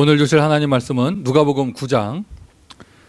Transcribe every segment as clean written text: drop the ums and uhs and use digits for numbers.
오늘 주실 하나님 말씀은 누가복음 9장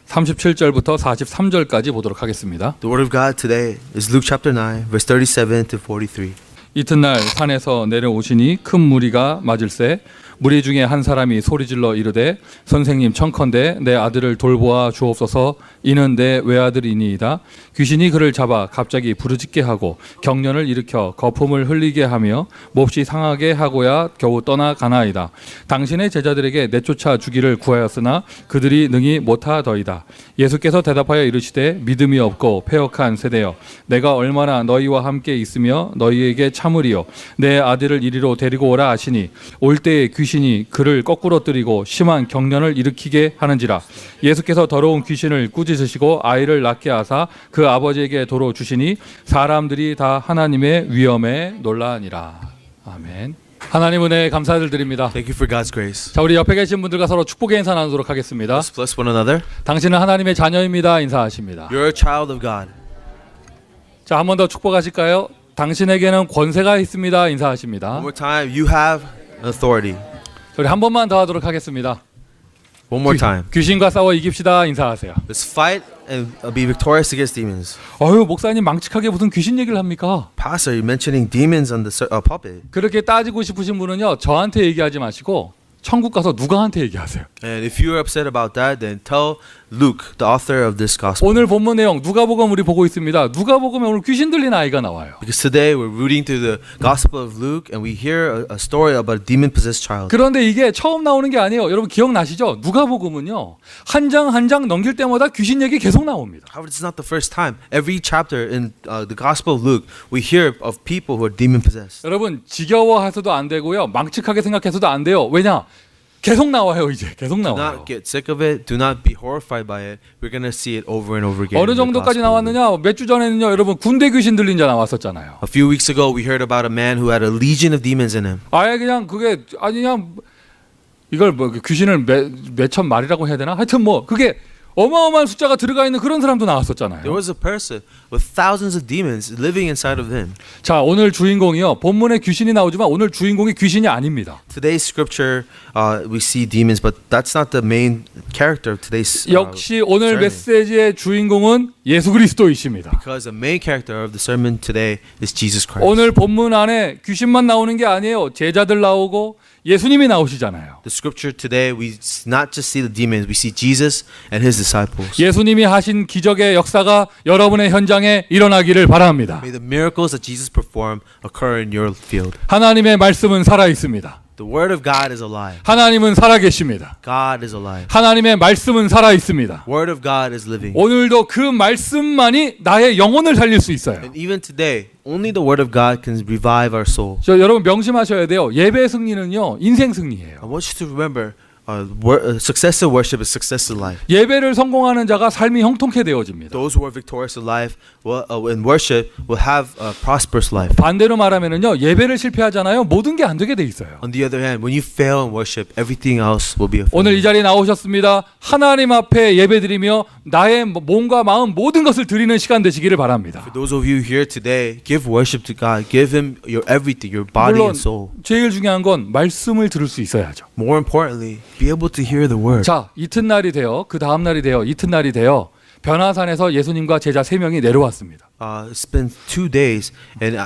37절부터 43절까지 보도록 하겠습니다. The word of God today is Luke chapter 9, verse 37 to 43. 이튿날 산에서 내려오시니 큰 무리가 맞을세 무리 중에 한 사람이 소리질러 이르되 선생님 청컨대 내 아들을 돌보아 주옵소서 이는 내 외아들이니이다. 귀신이 그를 잡아 갑자기 부르짖게 하고 경련을 일으켜 거품을 흘리게 하며 몹시 상하게 하고야 겨우 떠나가나이다. 당신의 제자들에게 내쫓아 주기를 구하였으나 그들이 능히 못하더이다. 예수께서 대답하여 이르시되 믿음이 없고 패역한 세대여 내가 얼마나 너희와 함께 있으며 너희에게 참으리요 내 아들을 이리로 데리고 오라 하시니 올 때에 귀신이 그를 거꾸로 뜨리고 심한 경련을 일으키게 하는지라. 예수께서 더러운 귀신을 꾸짖으시고 아이를 낳게 하사 그 아버지에게 도로 주시니 사람들이 다 하나님의 위엄에 놀라니라. 아멘. 하나님 은혜 감사드립니다. Thank you for God's grace. 자, 우리 옆에 계신 분들과 서로 축복의 인사 나누도록 하겠습니다. Let's bless one another. 당신은 하나님의 자녀입니다. 인사하십니다. You're a child of God. 자, 한 번 더 축복하실까요? 당신에게는 권세가 있습니다. 인사하십니다. One more time. You have authority. 우리 한 번만 더 하도록 하겠습니다. One more time. 귀신과 싸워 이깁시다. 인사하세요. Let's fight and be victorious against demons. 어휴, 목사님 망측하게 무슨 귀신 얘기를 합니까? Pastor, you're mentioning demons on the pulpit. 그렇게 따지고 싶으신 분은요, 저한테 얘기하지 마시고 천국 가서 누가한테 얘기하세요. And if you are upset about that, then tell Luke, the author of this gospel. 오늘 본문 내용 누가복음 우리 보고 있습니다. 누가복음에 오늘 귀신 들린 아이가 나와요. Because today we're reading through the gospel of Luke and we hear a story about a demon-possessed child. 그런데 이게 처음 나오는 게 아니에요. 여러분 기억나시죠? 누가복음은요, 한 장 한 장 넘길 때마다 귀신 얘기 계속 나옵니다. However, it's not the first time. Every chapter in the gospel of Luke, we hear of people who are demon-possessed. 여러분 지겨워해서도 안 되고요, 망측하게 생각해서도 안 돼요. 왜냐? 계속 나와요. 이제 계속 Do 나와요. not get sick of it. Do not be horrified by it. We're going to see it over and over again. 어느 in the 정도까지 gospel of Luke. 나왔느냐? 몇 주 전에는요, 여러분 군대 귀신 들린 자 나왔었잖아요. A few weeks ago, we heard about a man who had a legion of demons in him. 아예 그냥 그게 아니 그냥 이걸 뭐 귀신을 몇천 마리라고 해야 되나? 하여튼 뭐 그게 어마어마한 숫자가 들어가 있는 그런 사람도 나왔었잖아요. There was a person with thousands of demons living inside of him. 자, 오늘 주인공이요. 본문에 귀신이 나오지만 오늘 주인공이 귀신이 아닙니다. Today's scripture, we see demons, but that's not the main character of today's 역시 오늘 sermon. 메시지의 주인공은 예수 그리스도이십니다. Because the main character of the sermon today is Jesus Christ. 오늘 본문 안에 귀신만 나오는 게 아니에요. 제자들 나오고 예수님이 나오시잖아요. The scripture today, we not just see the demons, we see Jesus and his disciples. 예수님이 하신 기적의 역사가 여러분의 현장에 일어나기를 바랍니다. May the miracles that Jesus performed occur in your field. 하나님의 말씀은 살아 있습니다. The word of God is alive. 하나님은 살아 계십니다. God is alive. 하나님의 말씀은 살아 있습니다. Word of God is living. 오늘도 그 말씀만이 나의 영혼을 살릴 수 있어요. And even today, only the word of God can revive our soul. 저 여러분 명심하셔야 돼요. 예배 승리는요, 인생 승리예요. I want you to remember, success in worship is success in life. 예배를 성공하는 자가 삶이 형통케 되어집니다. Those who are victorious in life, in worship, will have a prosperous life. 반대로 말하면은요, 예배를 실패하잖아요. 모든 게 안 되게 돼 있어요. On the other hand, when you fail in worship, everything else will be a 오늘 이 failure. 자리에 나오셨습니다. 하나님 앞에 예배드리며 나의 몸과 마음 모든 것을 드리는 시간 되시기를 바랍니다. For those of you here today, give worship to God. Give Him your everything, your body 물론 and soul. 제일 중요한 건 말씀을 들을 수 있어야죠. More importantly, be able to hear the word. 자, 이튿날이 되어 그 다음 날이 되어 이튿날이 되어 변화산에서 예수님과 제자 3명이 내려왔습니다. It's been 2 days, and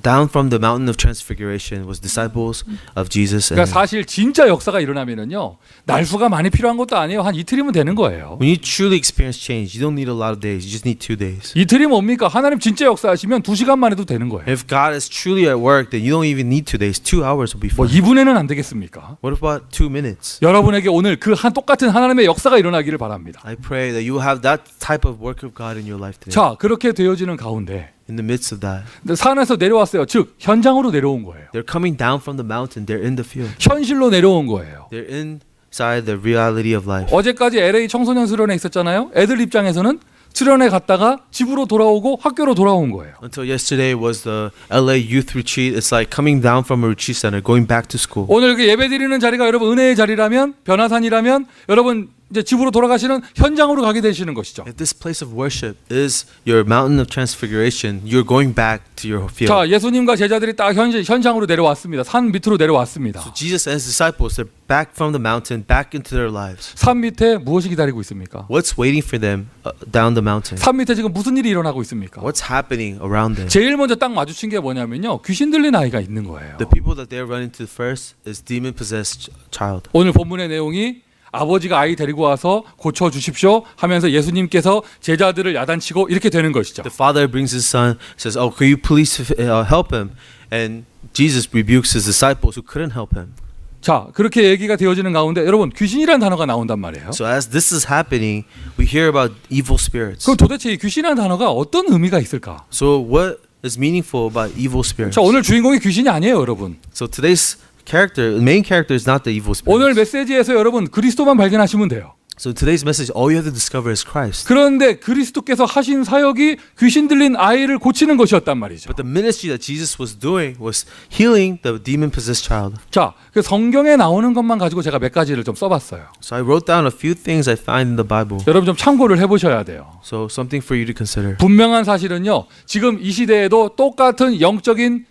down from the mountain of transfiguration was disciples of Jesus. 그러니까 And 사실 진짜 역사가 일어나면은요, 날수가 많이 필요한 것도 아니에요. 한 이틀이면 되는 거예요. when you truly experience change, you don't need a lot of days. You just need 2 days. 이틀이 뭡니까? 하나님 진짜 역사하시면 2시간만 해도 되는 거예요. If God is truly at work, then you don't even need 2 days. 2 hours will be 뭐 fine. 2분에는 안 되겠습니까? What about 2 minutes? 여러분에게 오늘 그 한 똑같은 하나님의 역사가 일어나기를 바랍니다. I pray that you will have that type of work of God in your life today. 자, 그렇게 되어지는 가운데 In the midst of that, 산에서 내려왔어요. 즉 현장으로 내려온 거예요. they're coming down from the mountain. They're in the field. 현실로 내려온 거예요. They're inside the reality of life. 어제까지 LA 청소년 수련회 있었잖아요. 애들 입장에서는 수련회 갔다가 집으로 돌아오고 학교로 돌아온 거예요. Until yesterday was the LA Youth Retreat. It's like coming down from a retreat center, going back to school. 오늘 그 예배드리는 자리가 여러분 은혜의 자리라면, 변화산이라면 여러분 이제 집으로 돌아가시는 현장으로 가게 되시는 것이죠. If this place of worship is your mountain of transfiguration, you're going back to your field. 자, 예수님과 제자들이 딱 현장으로 내려왔습니다. 산 밑으로 내려왔습니다. So Jesus and his disciples, they're back from the mountain, back into their lives. 산 밑에 무엇이 기다리고 있습니까? What's waiting for them down the mountain? 산 밑에 지금 무슨 일이 일어나고 있습니까? What's happening around them? 제일 먼저 딱 마주친 게 뭐냐면요, 귀신 들린 아이가 있는 거예요. The people that they're running to first is demon-possessed child. 오늘 본문의 내용이 아버지가 아이 데리고 와서 고쳐 주십시오 하면서 예수님께서 제자들을 야단치고 이렇게 되는 것이죠. The father brings his son, says, "Oh, could you please help him?" And Jesus rebukes his disciples who couldn't help him. 자, 그렇게 얘기가 되어지는 가운데 여러분 귀신이라는 단어가 나온단 말이에요. So as this is happening, we hear about evil spirits. 그럼 도대체 이 귀신이라는 단어가 어떤 의미가 있을까? So what is meaningful about evil spirits? 자, 오늘 주인공이 귀신이 아니에요, 여러분. So today's character, the main character is not the evil 오늘 spirits. 메시지에서 여러분 그리스도만 발견하시면 돼요. So today's message, all you have to discover is Christ. 그런데 그리스도께서 하신 사역이 귀신 들린 아이를 고치는 것이었단 말이죠. But the ministry that Jesus was doing was healing the demon-possessed child. 자, 그 성경에 나오는 것만 가지고 제가 몇 가지를 좀 써봤어요. So I wrote down a few things I find in the Bible. 여러분 좀 참고를 해보셔야 돼요. So something for you to consider. 분명한 사실은요, 지금 이 시대에도 똑같은 영적인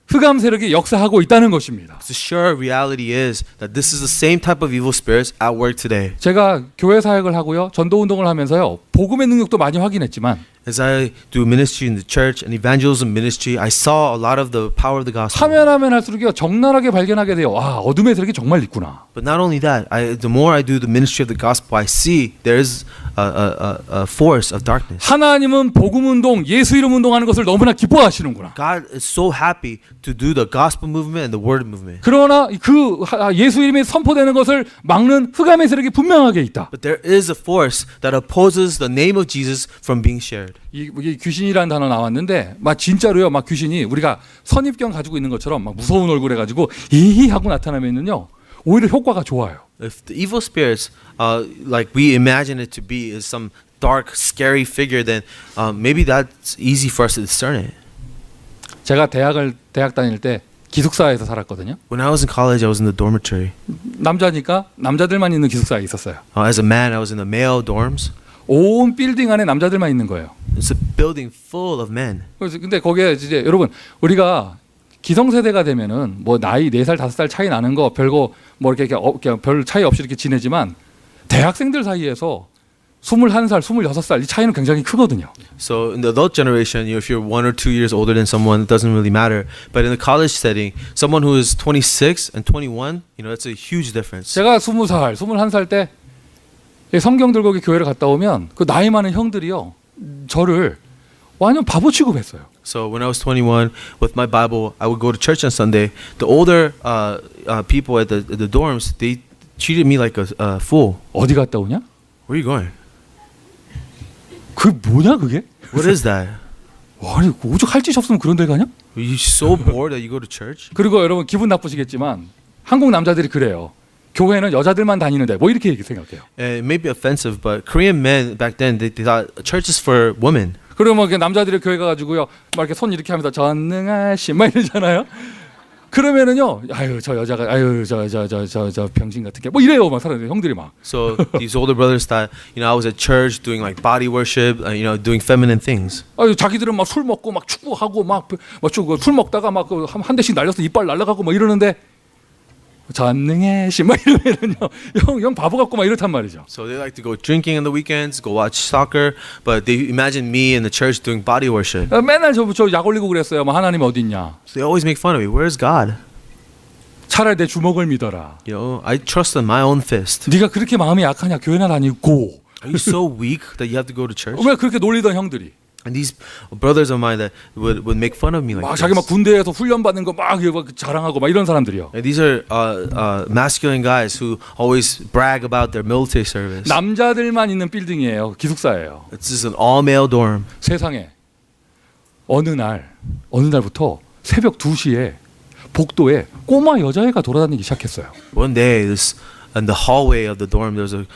흑암 세력이 역사하고 있다는 것입니다. The sure reality is that this is the same type of evil spirits at work today. 제가 교회 사역을 하고요, 전도 운동을 하면서요, 복음의 능력도 많이 확인했지만 As I do ministry in the church and evangelism ministry, I saw a lot of the power of the gospel. 하면 할수록요 적나라하게 발견하게 돼요. 와, 어둠의 세력이 정말 있구나. But not only that, the more I do the ministry of the gospel, I see there is a force of darkness. 하나님은 복음 운동, 예수 이름 운동하는 것을 너무나 기뻐하시는구나. God is so happy to do the gospel movement and the word movement. 그러나 그 예수 이름이 선포되는 것을 막는 흑암의 세력이 분명하게 있다. But there is a force that opposes the name of Jesus from being shared. 이 귀신이라는 단어 나왔는데 막 진짜로요, 막 귀신이 우리가 선입견 가지고 있는 것처럼 막 무서운 얼굴 해가지고 이히 하고 나타나면은요 오히려 효과가 좋아요. If the evil spirits, like we imagine it to be, is some dark, scary figure, then maybe that's easy for us to discern it. 제가 대학 다닐 때 기숙사에서 살았거든요. When I was in college, I was in the dormitory. 남자니까 남자들만 있는 기숙사에 있었어요. As a man, I was in the male dorms. 온 빌딩 안에 남자들만 있는 거예요. It's a building full of men. 그래서 근데 거기에 이제 여러분 우리가 기성세대가 되면은 뭐 나이 4살 5살 차이 나는 거 별거 뭐 이렇게 그냥 별 차이 없이 이렇게 지내지만 대학생들 사이에서 21살, 26살 이 차이는 굉장히 크거든요. So in the adult generation, if you're 1 or 2 years older than someone, it doesn't really matter. But in the college setting, someone who is 26 and 21, that's a huge difference. 제가 20살, 21살 때 성경 들고 교회를 갔다 오면 그 나이 많은 형들이요 저를 완전 바보 취급했어요. So when I was 21 with my Bible, I would go to church on Sunday. The older people at the dorms, they treated me like a fool. 어디 갔다 오냐? Where are you going? 그 뭐냐 그게? What is that? 와, 아니 오죽 할 짓이 없으면 그런 데 가냐? Are you so bored that you go to church? 그리고 여러분 기분 나쁘시겠지만 한국 남자들이 그래요. 교회는 여자들만 다니는데 뭐 이렇게 생각해요. It may be offensive, but Korean men back then they thought church is for women. 그러면 남자들이 교회 가가지고요 막 이렇게 손 이렇게 하면서 전능하신 막 이러잖아요. 그러면은요, 아유 저 여자가 아유 저 병신 같은 게 뭐 이래요 막 사람들 형들이 막. So these older brothers thought, I was at church doing like body worship, doing feminine things. 아유 자기들은 막 술 먹고 막 축구하고 술 먹다가 막 한 대씩 날려서 이빨 날라가고 막 이러는데. 전능의 신 막 이러면은요 형 바보 같고 막 이렇단 말이죠. So they like to go drinking on the weekends, go watch soccer, but they imagine me in the church doing body worship. 맨날 저 약 올리고 그랬어요. 뭐 하나님 어디 있냐? So they always make fun of me. Where's God? 차라리 내 주먹을 믿어라. I trust in my own fist. 네가 그렇게 마음이 약하냐? 교회나 다니고. Are you so weak that you have to go to church? 왜 그렇게 놀리던 형들이? And these brothers of mine that would make fun of me like 막 this. 자기 막 군대에서 훈련 받는 거 막 자랑하고 막 이런 사람들이요. And these are masculine guys who always brag about their military service. 남자들만 있는 빌딩이에요. 기숙사예요. It's just an all-male dorm. 세상에 어느 날부터 새벽 2시에 복도에 꼬마 여자애가 돌아다니기 시작했어요. One day, in the hallway of the dorm, there was a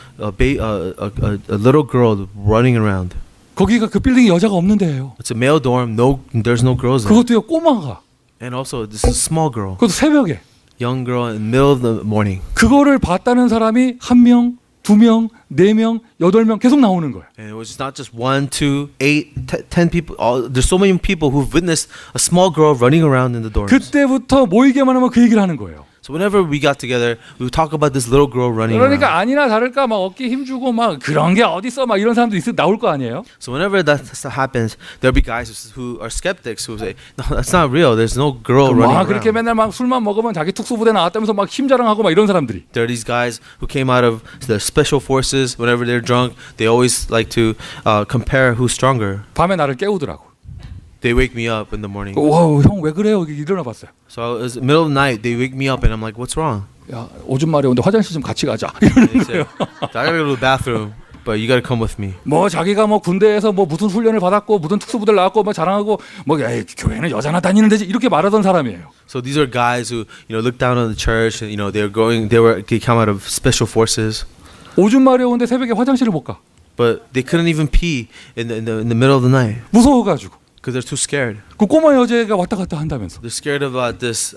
little girl running around. 거기가 그 빌딩에 여자가 없는데요. It's a male dorm. There's no girls there. 그것도요 꼬마가. And also, this is a small girl, 그것도 새벽에. young girl in the middle of the morning. 그거를 봤다는 사람이 1명, 2명, 4명, 8명 계속 나오는 거예요. And it was not just 1, 2, 8, 10 people. There's so many people who've witnessed a small girl running around in the dorms. 그때부터 모이게만 하면 그 얘기를 하는 거예요. So whenever we got together, we would talk about this little girl running 그러니까 around. 아니나 다를까 막 어깨 힘주고 막 그런 게 어딨어 막 이런 사람도 나올 거 아니에요. So whenever that stuff happens, there'll be guys who are skeptics who say, "No, that's not real. There's no girl running 막 그렇게 around." 맨날 막 술만 먹으면 자기 특수부대 나왔다면서 막 힘자랑하고 막 이런 사람들이. There are these guys who came out of the special forces. Whenever they're drunk, they always like to compare who's stronger. 밤에 나를 깨우더라고. They wake me up in the morning. 와우 형 왜 그래요? 일어나 봤어요. So it was middle of the night. They wake me up, and I'm like, "What's wrong?" 야 오줌 마려운데 화장실 좀 같이 가자. And 이러는 they 거예요. say, "I gotta go to the bathroom, but you gotta come with me." 뭐 자기가 뭐 군대에서 뭐 무슨 훈련을 받았고 무슨 특수부대를 나왔고 뭐 자랑하고 뭐 에이, 교회는 여자나 다니는 데지 이렇게 말하던 사람이에요. So these are guys who look down on the church, and they come out of special forces, 오줌 마려운데 새벽에 화장실을 못 가. but they couldn't even pee in the middle of the night 무서워가지고. because they're too scared. 그 꼬마 여자애가 왔다 갔다 한다면서. They're scared about this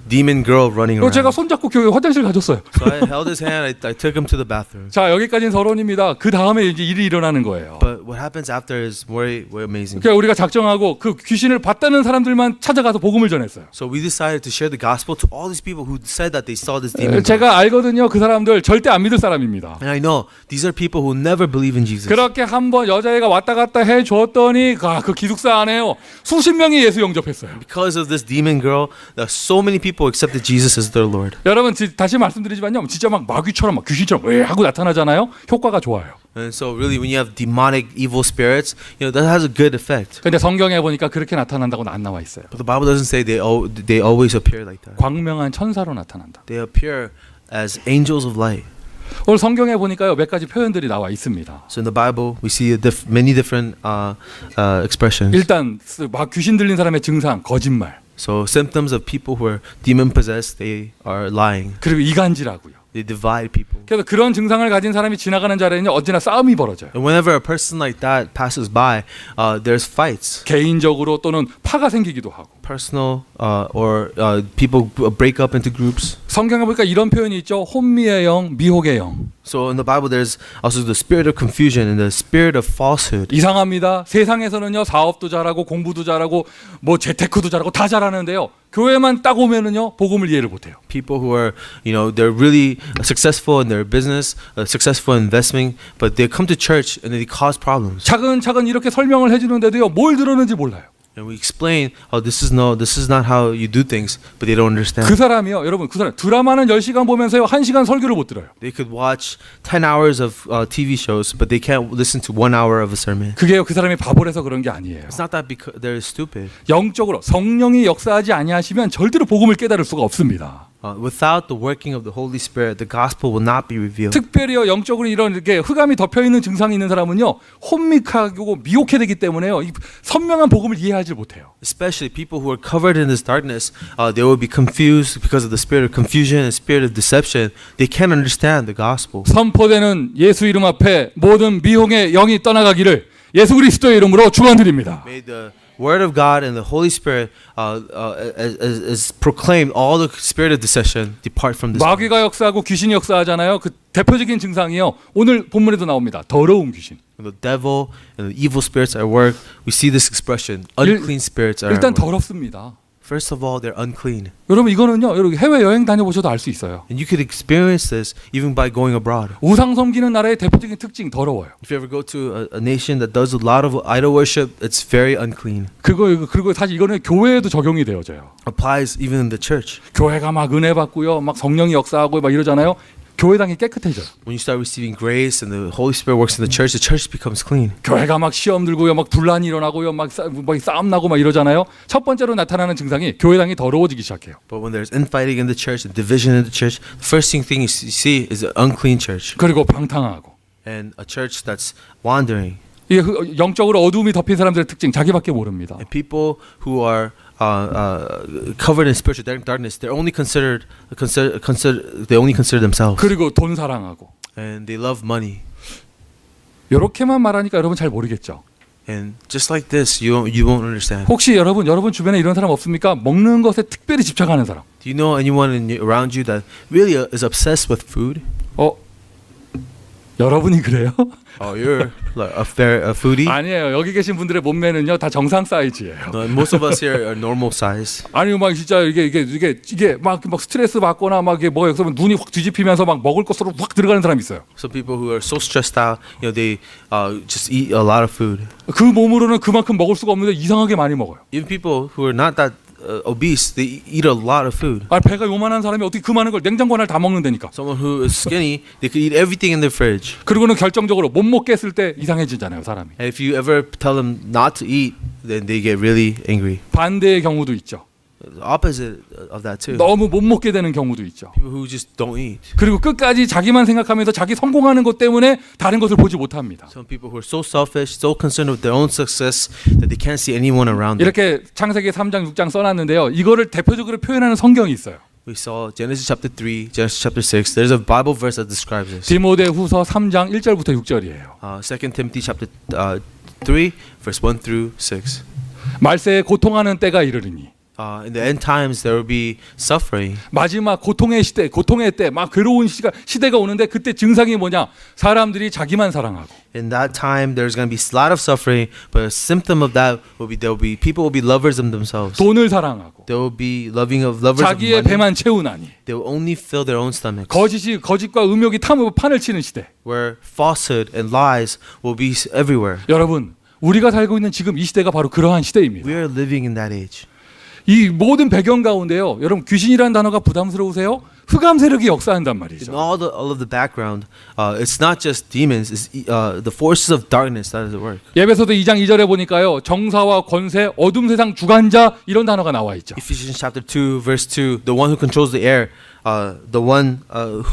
demon girl running 그래서 제가 around. 손잡고 교회 화장실 가줬어요. So I held his hand. I took him to the bathroom. 자 여기까지는 서론입니다. 그 다음에 이제 일이 일어나는 거예요. But what happens after is way amazing. 그러니까 우리가 작정하고 그 귀신을 봤다는 사람들만 찾아가서 복음을 전했어요. So we decided to share the gospel to all these people who said that they saw this demon girl. 제가 알거든요. 그 사람들 절대 안 믿을 사람입니다. And I know these are people who never believe in Jesus. 그렇게 한번 여자애가 왔다 갔다 해줬더니 그 기숙사 안에요. 수십 명이 예수 영접했어요. Because of this demon girl, so many people accepted Jesus as their Lord. 여러분 다시 말씀드리지만요. 진짜 막 마귀처럼 막 귀신처럼 왜 하고 나타나잖아요. 효과가 좋아요. And so really when you have demonic evil spirits, that has a good effect. 근데 성경에 보니까 그렇게 나타난다고는 안 나와 있어요. But the Bible doesn't say they always appear like that. 광명한 천사로 나타난다. They appear as angels of light. 오늘 성경에 보니까요. 몇 가지 표현들이 나와 있습니다. So in the Bible, we see many different expressions. 일단 막 귀신 들린 사람의 증상 거짓말. So symptoms of people who are demon possessed, they are lying. 그리고 이간질하고요. They divide people. 그래서 그런 증상을 가진 사람이 지나가는 자리에는 언제나 싸움이 벌어져요. And whenever a person like that passes by, there's fights. 개인적으로 또는 파가 생기기도 하고. Personal or people break up into groups. 성경에 보니까 이런 표현이 있죠. 혼미의 영, 미혹의 영. So in the Bible, there's also the spirit of confusion and the spirit of falsehood. 이상합니다. 세상에서는요 사업도 잘하고 공부도 잘하고 뭐 재테크도 잘하고 다 잘하는데요. 교회만 딱 오면은요 복음을 이해를 못해요. People who are, they're really successful in their business, successful in investing, but they come to church and they cause problems. 차근차근 이렇게 설명을 해주는데도요 뭘 들었는지 몰라요. And we explain, this is not how you do things, but they don't understand. 그 사람이요 여러분 그 사람 드라마는 10시간 보면서요 1시간 설교를 못 들어요. They could watch 10 hours of TV shows, but they can't listen to 1 hour of a sermon. 그게요 그 사람이 바보라서 그런 게 아니에요. It's not that because they're stupid. 영적으로 성령이 역사하지 아니하시면 절대로 복음을 깨달을 수가 없습니다. Without the working of the Holy Spirit, the gospel will not be revealed. 특별히요 영적으로 이런 이렇게 흑암이 덮여 있는 증상이 있는 사람은요 혼미하고 미혹해 되기 때문에요 이 선명한 복음을 이해하지 못해요. Especially people who are covered in this darkness, they will be confused because of the spirit of confusion and spirit of deception. They can't understand the gospel. 선포되는 예수 이름 앞에 모든 미혹의 영이 떠나가기를 예수 그리스도의 이름으로 축원드립니다. May the word of God and the Holy Spirit as proclaimed, all the spirit of deception depart from this. 마귀가 역사하고 귀신이 역사하잖아요. 그 대표적인 증상이요. 오늘 본문에도 나옵니다. 더러운 귀신. When the devil and the evil spirits are at work, we see this expression: unclean spirits are at 일단 work. 더럽습니다. First of all, they're unclean. 여러분 이거는요. 여러분 해외 여행 다녀보셔도 알 수 있어요. And you could experience this even by going abroad. 우상 섬기는 나라의 대표적인 특징 더러워요. If you ever go to a nation that does a lot of idol worship, it's very unclean. 그리고 사실 이거는 교회에도 적용이 되어져요. Applies even in the church. 교회가 막 은혜 받고요. 막 성령이 역사하고 막 이러잖아요. 교회당이 깨끗해져요. When you start receiving grace and the Holy Spirit works in the church becomes clean. 교회가 막 시험 들고요. 막 분란이 일어나고요. 막 싸움 나고 막 이러잖아요. 첫 번째로 나타나는 증상이 교회당이 더러워지기 시작해요. But when there's infighting in the church and division in the church, the first thing you see is an unclean church 그리고 방탕하고. and a church that's wandering. 이게 영적으로 어두움이 덮인 사람들의 특징 자기밖에 모릅니다. And people who are covered in spiritual darkness, they're only they only consider themselves. 그리고 돈 사랑하고. And they love money. 이렇게만 말하니까 여러분 잘 모르겠죠. And just like this, you won't understand. 혹시 여러분 주변에 이런 사람 없습니까? 먹는 것에 특별히 집착하는 사람. Do you know anyone around you that really is obsessed with food? 여러분이 그래요? Oh, you're like a foodie. 아니에요. 여기 계신 분들의 몸매는요 다 정상 사이즈예요. Most of us here are normal size. 아니 막 진짜 이게 막 스트레스 받거나 막 이게 뭐 여기서 눈이 확 뒤집히면서 막 먹을 것으로 확 들어가는 사람이 있어요. Some people who are so stressed out, they just eat a lot of food. 그 몸으로는 그만큼 먹을 수가 없는데 이상하게 많이 먹어요. Even people who are not that obese, they eat a lot of food. 아 배가 요만한 사람이 어떻게 그 많은 걸 냉장고 하나를 다 먹는다니까. Someone who is skinny, they could eat everything in their fridge. 그리고는 결정적으로 못 먹게 했을 때 이상해지잖아요, 사람이. And if you ever tell them not to eat, then they get really angry. 반대의 경우도 있죠. The opposite of that too. 너무 못 먹게 되는 경우도 있죠. People who just don't eat. 그리고 끝까지 자기만 생각하면서 자기 성공하는 것 때문에 다른 것을 보지 못합니다. Some people who are so selfish, so concerned with their own success that they can't see anyone around them. 이렇게 창세기 3장 6장 써놨는데요. 이거를 대표적으로 표현하는 성경이 있어요. We saw Genesis chapter 3, Genesis chapter 6. There's a Bible verse that describes this. 디모데후서 3장 1절부터 6절이에요. 2 Timothy chapter 3, verse 1 through 6. 말세에 고통하는 때가 이르리니 In the end times, there will be suffering. 마지막 고통의 시대, 고통의 때, 막 괴로운 시대가 오는데 그때 증상이 뭐냐? 사람들이 자기만 사랑하고 In that time, there's going to be a lot of suffering, but a symptom of that will be people will be lovers of themselves. 돈을 사랑하고 They will be lovers of 자기의 money. 배만 채우나니 They will only fill their own stomachs. 거짓과 음욕이 탐으로 판을 치는 시대. Where falsehood and lies will be everywhere. 여러분, 우리가 살고 있는 지금 이 시대가 바로 그러한 시대입니다. We are living in that age. 이 모든 배경 가운데요. 여러분 귀신이라는 단어가 부담스러우세요? 흑암 세력이 역사한단 In 말이죠. all of the background, it's not just demons; it's the forces of darkness that is at work. 예배소서 2장 2절에 보니까요. 정사와 권세, 어둠 세상 주관자 이런 단어가 나와 있죠. Ephesians chapter 2, verse 2: the one who controls the air, the one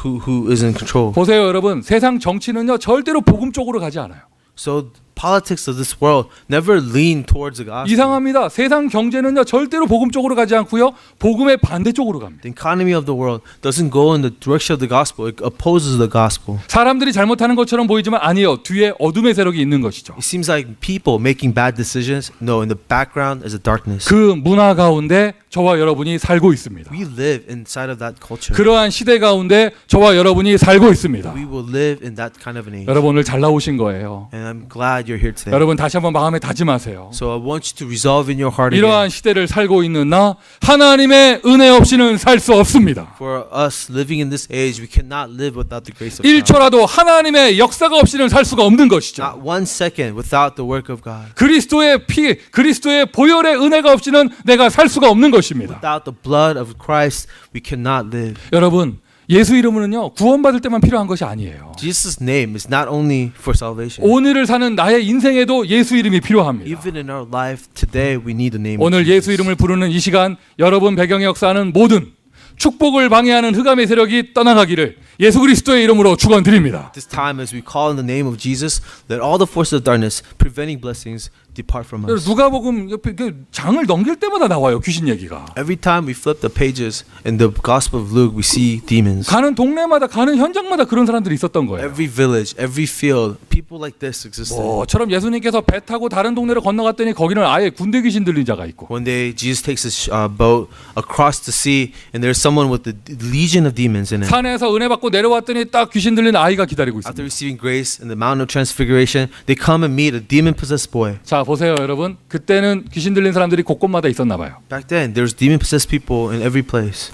who is in control. 보세요, 여러분. 세상 정치는요. 절대로 복음 쪽으로 가지 않아요. So politics of this world never lean towards the gospel. 이상합니다. 세상 경제는요. 절대로 복음 쪽으로 가지 않고요. 복음의 반대쪽으로 갑니다. The economy of the world doesn't go in the direction of the gospel; it opposes the gospel. 사람들이 잘못하는 것처럼 보이지만 아니에요. 뒤에 어둠의 세력이 있는 것이죠. It seems like people making bad decisions. No, in the background is a darkness. 그 문화 가운데 저와 여러분이 살고 있습니다. We live inside of that culture. 그러한 시대 가운데 저와 여러분이 살고 있습니다. We will live in that kind of an age. 여러분 오늘 잘 나오신 거예요. And I'm glad you're here today. 여러분 다시 한번 마음에 다짐하세요. So I want you to resolve in your heart 이러한 again. 시대를 살고 있는 나 하나님의 은혜 없이는 살 수 없습니다. For us living in this age, we cannot live without the grace of God. 1초라도 하나님의 역사가 없이는 살 수가 없는 것이죠. Not 1 second without the work of God. 그리스도의 피, 그리스도의 보혈의 은혜가 없이는 내가 살 수가 없는 것입니다. Without the blood of Christ, we cannot live. 여러분 예수 이름은요 구원받을 때만 필요한 것이 아니에요. Jesus' name is not only for salvation. 오늘을 사는 나의 인생에도 예수 이름이 필요합니다. Even in our life today, we need the name of 오늘 예수 Jesus. 이름을 부르는 이 시간 여러분 배경에 역사하는 모든 축복을 방해하는 흑암의 세력이 떠나가기를 예수 그리스도의 이름으로 축원드립니다. This time, as we call in the name of Jesus, let all the forces of darkness preventing blessings depart from us. 누가복음 옆에 장을 넘길 때마다 나와요 귀신 얘기가. Every time we flip the pages in the Gospel of Luke, we see demons. 가는 동네마다 가는 현장마다 그런 사람들이 있었던 거예요. Every village, every field, people like this existed. 뭐처럼 예수님께서 배 타고 다른 동네로 건너갔더니 거기는 아예 군대 귀신 들린 자가 있고. One day, Jesus takes his boat across the sea, and there's someone with a legion of demons in it. 산에서 은혜 받고 내려왔더니 딱 귀신 들린 아이가 기다리고 After 있습니다. receiving grace in the Mountain of Transfiguration, they come and meet a demon-possessed boy. 자 보세요 여러분. 그때는 귀신 들린 사람들이 곳곳마다 있었나 봐요. Back then, there was demon-possessed people in every place.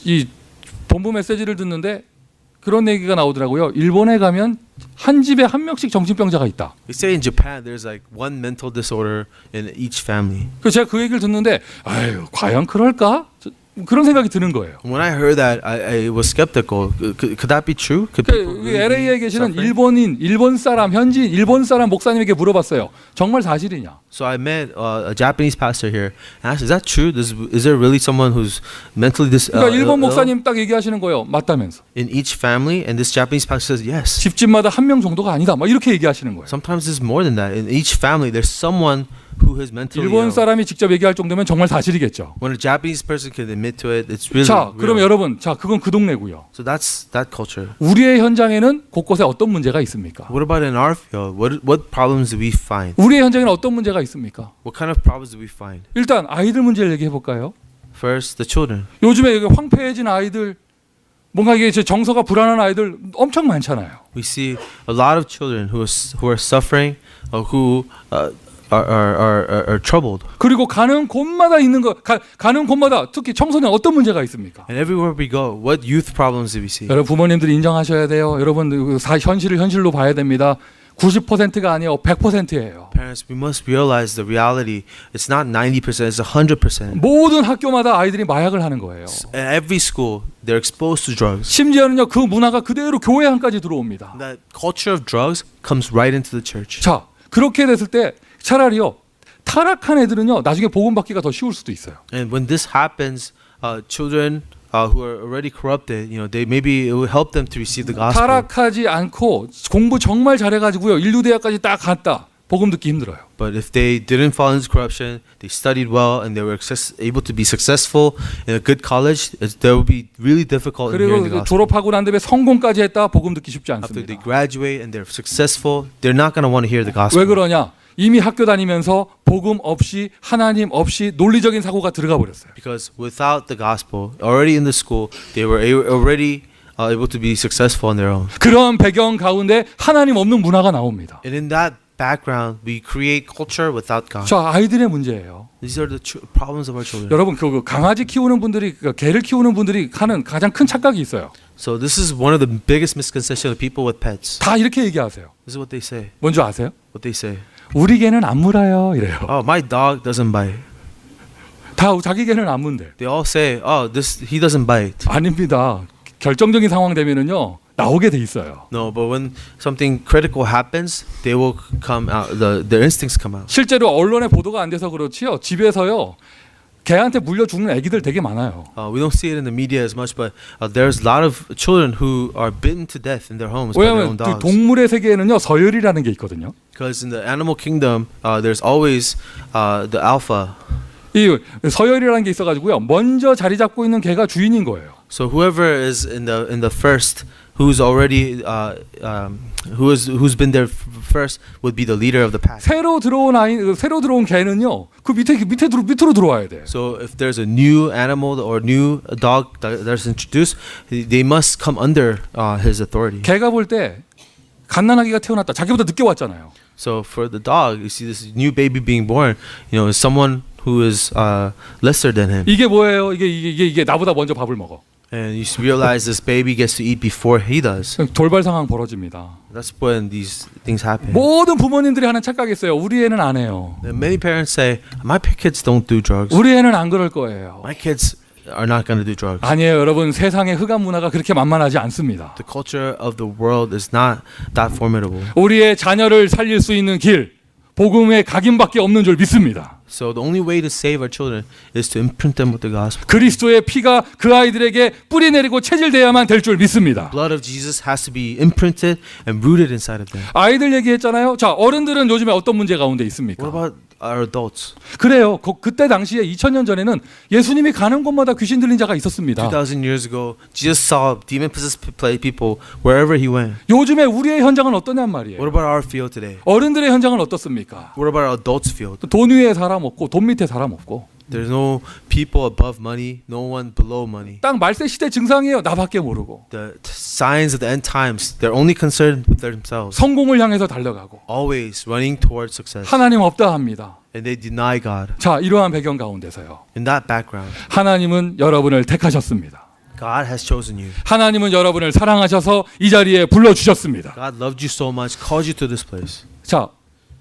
이 본부 메시지를 듣는데 그런 얘기가 나오더라고요. 일본에 가면 한 집에 한 명씩 정신병자가 있다. They say in Japan, there's like one mental disorder in each family. 그래서 제가 그 얘기를 듣는데 아유 과연 그럴까? 그런 생각이 드는 거예요. When I heard that, I was skeptical. Could that be true? Could people 그 really LA에 be 계시는 suffering? 일본 사람, 현지인 일본 사람 목사님에게 물어봤어요. 정말 사실이냐? So I met a Japanese pastor here and asked, "Is that true? Is there really someone who's mentally 그러니까 일본 ill 목사님 딱 얘기하시는 거예요. 맞다면서. in each family?" And this Japanese pastor says, "Yes. 집집마다 한 명 정도가 아니다. 막 이렇게 얘기하시는 거예요. Sometimes it's more than that. In each family, there's someone who is mentally 일본 ill." 사람이 직접 얘기할 정도면 정말 사실이겠죠. When a Japanese person can admit to it, it's really 자, 그럼 real. 여러분, 자 그건 그 동네고요. So that's that culture. 우리의 현장에는 곳곳에 어떤 문제가 있습니까? What about in our field? What problems do we find? 우리의 현장에는 어떤 문제가 있습니까? What kind of problems do we find? 일단 아이들 문제를 얘기해 볼까요? First, the children. 요즘에 여기 황폐해진 아이들, 뭔가 이게 정서가 불안한 아이들 엄청 많잖아요. We see a lot of children who are suffering, who are troubled. 그리고 가는 곳마다 있는 가는 곳마다 특히 청소년 어떤 문제가 있습니까? And everywhere we go, what youth problems do we see? 여러분 부모님들이 인정하셔야 돼요. 여러분 현실을 현실로 봐야 됩니다. 90%가 아니에요. 100%예요. Parents, we must realize the reality. It's not 90%, it's 100%. 모든 학교마다 아이들이 마약을 하는 거예요. At every school, they're exposed to drugs. 심지어는요 그 문화가 그대로 교회 안까지 들어옵니다. That culture of drugs comes right into the church. 자 그렇게 됐을 때 차라리요 타락한 애들은요 나중에 복음 받기가 더 쉬울 수도 있어요. And when this happens, children who are already corrupted, they maybe it will help them to receive the gospel. 타락하지 않고 공부 정말 잘해가지고요 인류대학까지 딱 갔다 복음 듣기 힘들어요. But if they didn't fall into corruption, they studied well, and they were able to be successful in a good college, that would be really difficult in hearing the 그리고 gospel. 졸업하고 난 다음에 성공까지 했다 복음 듣기 쉽지 After they 않습니다. graduate and they're successful, they're not going to want to hear the 왜 gospel. 그러냐? 이미 학교 다니면서 복음 없이 하나님 없이 논리적인 사고가 들어가 버렸어요. Because without the gospel, already in the school, they were already able to be successful on their own. 그런 배경 가운데 하나님 없는 문화가 나옵니다. And in that background, we create culture without God. 저 아이들의 문제예요. These are the problems of our children. 여러분 그 강아지 키우는 분들이 개를 키우는 분들이 하는 가장 큰 착각이 있어요. So this is one of the biggest misconceptions of people with pets. 다 이렇게 얘기하세요. This is what they say. 뭔지 아세요? What they say. 우리 개는 안 물어요 이래요. Oh, my dog doesn't bite. 다 자기 개는 안 문대. They all say, oh, he doesn't bite. 아닙니다. 결정적인 상황 되면은요 나오게 돼 있어요. No, but when something critical happens, they will come out. Their instincts come out. 실제로 언론에 보도가 안 돼서 그렇지요. 집에서요 개한테 물려 죽는 아기들 되게 많아요. We don't see it in the media as much, but there's a lot of children who are bitten to death in their homes by their 왜냐하면 own 그 dogs. 동물의 세계에는요 서열이라는 게 있거든요. Because in the animal kingdom, there's always the alpha. 이 서열이라는 게 있어가지고요. 먼저 자리 잡고 있는 개가 주인인 거예요. So whoever is in the first, who's already who's been there first, would be the leader of the pack. 새로 들어온 개는요. 그 밑으로 들어와야 돼. So if there's a new animal or new dog that's introduced, they must come under his authority. 개가 볼 때 갓난아기가 태어났다. 자기보다 늦게 왔잖아요. So for the dog, you see this new baby being born, is someone who is lesser than him. 이게 뭐예요? 이게 나보다 먼저 밥을 먹어. And you realize this baby gets to eat before he does. 돌발 상황 벌어집니다. That's when these things happen. 모든 부모님들이 하는 착각이 있어요. 우리 애는 안 해요. And many parents say, my kids don't do drugs. 우리 애는 안 그럴 거예요. My kids are not going to do drugs. 아니에요, 여러분. 세상의 흑암 문화가 그렇게 만만하지 않습니다. The culture of the world is not that formidable. 우리의 자녀를 살릴 수 있는 길, 복음의 각인밖에 없는 줄 믿습니다. So the only way to save our children is to imprint them with the gospel. 그리스도의 피가 그 아이들에게 뿌리 내리고 체질돼야만 될 줄 믿습니다. Blood of Jesus has to be imprinted and rooted inside of them. 아이들 얘기했잖아요. 자, 어른들은 요즘에 어떤 문제 가운데 What 있습니까? about our adults? 그래요. 그때 당시에 2000년 전에는 예수님이 가는 곳마다 귀신 들린 자가 있었습니다. 2,000 years ago, Jesus saw demon-possessed people wherever he went. 요즘에 우리의 현장은 어떠냔 말이에요. What about our field today? 어른들의 현장은 어떻습니까? What about our adults' field? 돈 위에 사람 없고 돈 밑에 사람 없고 There's no people above money, no one below money. 딱 말세 시대 증상이에요. 나밖에 모르고 The signs of the end times, they're only concerned with themselves. 성공을 향해서 달려가고 Always running towards success. 하나님 없다 합니다. And they deny God. 자, 이러한 배경 가운데서요. In that background, 하나님은 여러분을 택하셨습니다. God has chosen you. 하나님은 여러분을 사랑하셔서 이 자리에 불러주셨습니다. God loved you so much, called you to this place. 자,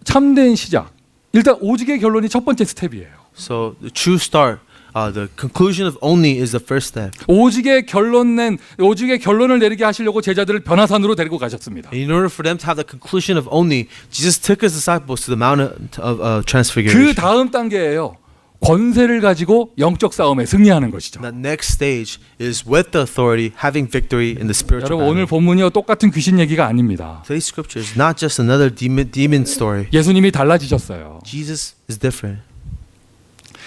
참된 시작. 일단 오직의 결론이 첫 번째 스텝이에요. So the true start, the conclusion of only is the first step. 오직의 결론을 내리게 하시려고 제자들을 변화산으로 데리고 가셨습니다. And in order for them to have the conclusion of only, Jesus took his disciples to the Mount of 그 Transfiguration. 다음 단계예요. 권세를 가지고 영적 싸움에 승리하는 것이죠. That next stage is with the authority, having victory in the spiritual 여러분 오늘 battle. 본문이요 똑같은 귀신 얘기가 아닙니다. Today's scripture is not just another demon story. 예수님이 달라지셨어요. Jesus is different.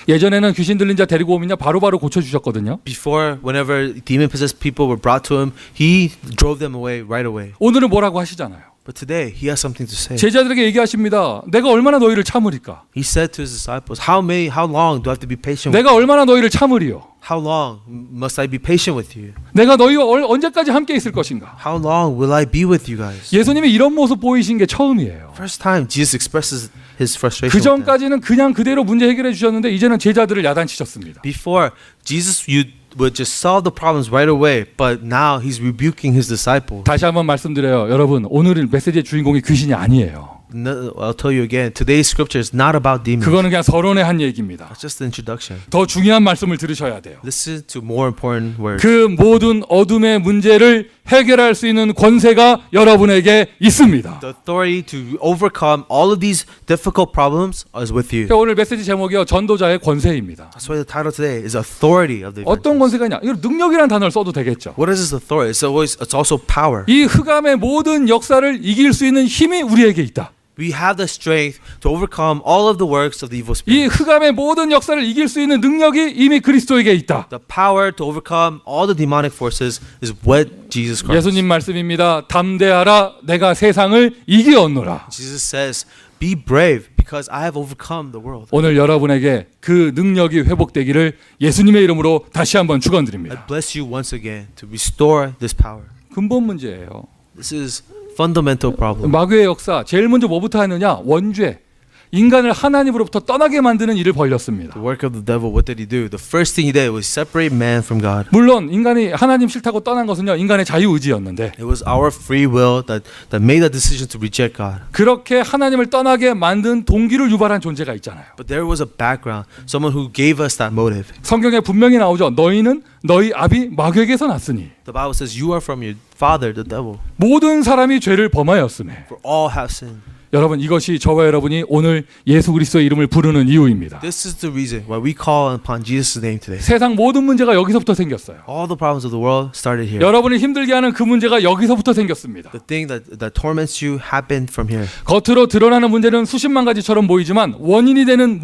예전에는 귀신 들린 자 데리고 오면요 바로바로 고쳐주셨거든요. Before, whenever demon-possessed people were brought to him, he drove them away right away. 오늘은 뭐라고 하시잖아요. But today he has something to say. 제자들에게 얘기하십니다. 내가 얼마나 너희를 참으리까? He said to his disciples, how long do I have to be patient with 내가 얼마나 너희를 참으리요? How long must I be patient with you? 내가 너희와 언제까지 함께 있을 것인가? How long will I be with you guys? 예수님이 이런 모습 보이신 게 처음이에요. First time Jesus expresses his frustration. 그 with them. 전까지는 그냥 그대로 문제 해결해 주셨는데 이제는 제자들을 야단치셨습니다. Before Jesus, you would just solve the problems right away, but now he's rebuking his disciples. 다시 한번 말씀드려요. 여러분, 오늘 메시지의 주인공이 귀신이 아니에요. No, I'll tell you again. Today's scripture is not about demons. 그거는 그냥 서론의 한 얘기입니다. That's just the introduction. 더 중요한 말씀을 들으셔야 돼요. Listen to more important words. 그 모든 어둠의 문제를 해결할 수 있는 권세가 여러분에게 있습니다. The authority to overcome all of these difficult problems is with you. 오늘 메시지 제목이요. 전도자의 권세입니다. That's why the title today is authority of the 어떤 evangelist. 권세가냐? 이거 능력이라는 단어를 써도 되겠죠. What is this authority? It's also power. 이 흑암의 모든 역사를 이길 수 있는 힘이 우리에게 있다. We have the strength to overcome all of the works of the evil 이 spirit. 흑암의 모든 역사를 이길 수 있는 능력이 이미 그리스도에게 있다. The power to overcome all the demonic forces is what Jesus Christ. 예수님 말씀입니다. 담대하라, 내가 세상을 이기었노라. Jesus says, "Be brave, because I have overcome the world." 오늘 여러분에게 그 능력이 회복되기를 예수님의 이름으로 다시 한번 I 축원드립니다. bless you once again to restore this power. 근본 문제예요. This is fundamental problem. 마귀의 역사 제일 먼저 뭐부터 하느냐? 원죄. 인간을 하나님으로부터 떠나게 만드는 일을 벌였습니다. The work of the devil, what did he do? The first thing he did was separate man from God. 물론 인간이 하나님 싫다고 떠난 것은요, 인간의 자유의지였는데 It was our free will that made the decision to reject God. 그렇게 하나님을 떠나게 만든 동기를 유발한 존재가 있잖아요. But there was a background, someone who gave us that motive. 성경에 분명히 나오죠. 너희는 너희 아비 마귀에게서 났으니 The Bible says, "You are from your father, the devil." 모든 사람이 죄를 범하였음에. For all have sinned. 여러분, 이것이 저와 여러분이 오늘 예수 그리스도의 이름을 부르는 이유입니다. This is the reason why we call upon Jesus' name today. 세상 모든 문제가 여기서부터 생겼어요. All the problems of the world started here. 여러분을 힘들게 하는 그 문제가 여기서부터 생겼습니다. The thing that torments you happened from here. 겉으로 드러나는 문제는 수십만 가지처럼 보이지만 원인이 되는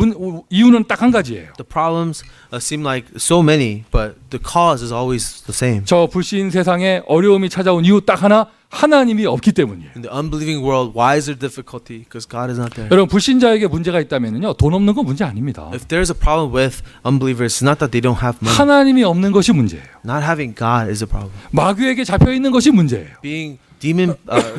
이유는 딱 한 가지예요. The problems seem like so many, but the cause is always the same. 저 불신 세상에 어려움이 찾아온 이유 딱 하나, 하나님이 없기 때문이에요. In the unbelieving world, why is there difficulty? Because God is not there. 여러분, 불신자에게 문제가 있다면요, 돈 없는 건 문제 아닙니다. If there's a problem with unbelievers, it's not that they don't have money. 하나님이 없는 것이 문제예요. Not having God is a problem. 마귀에게 잡혀 있는 것이 문제예요. Being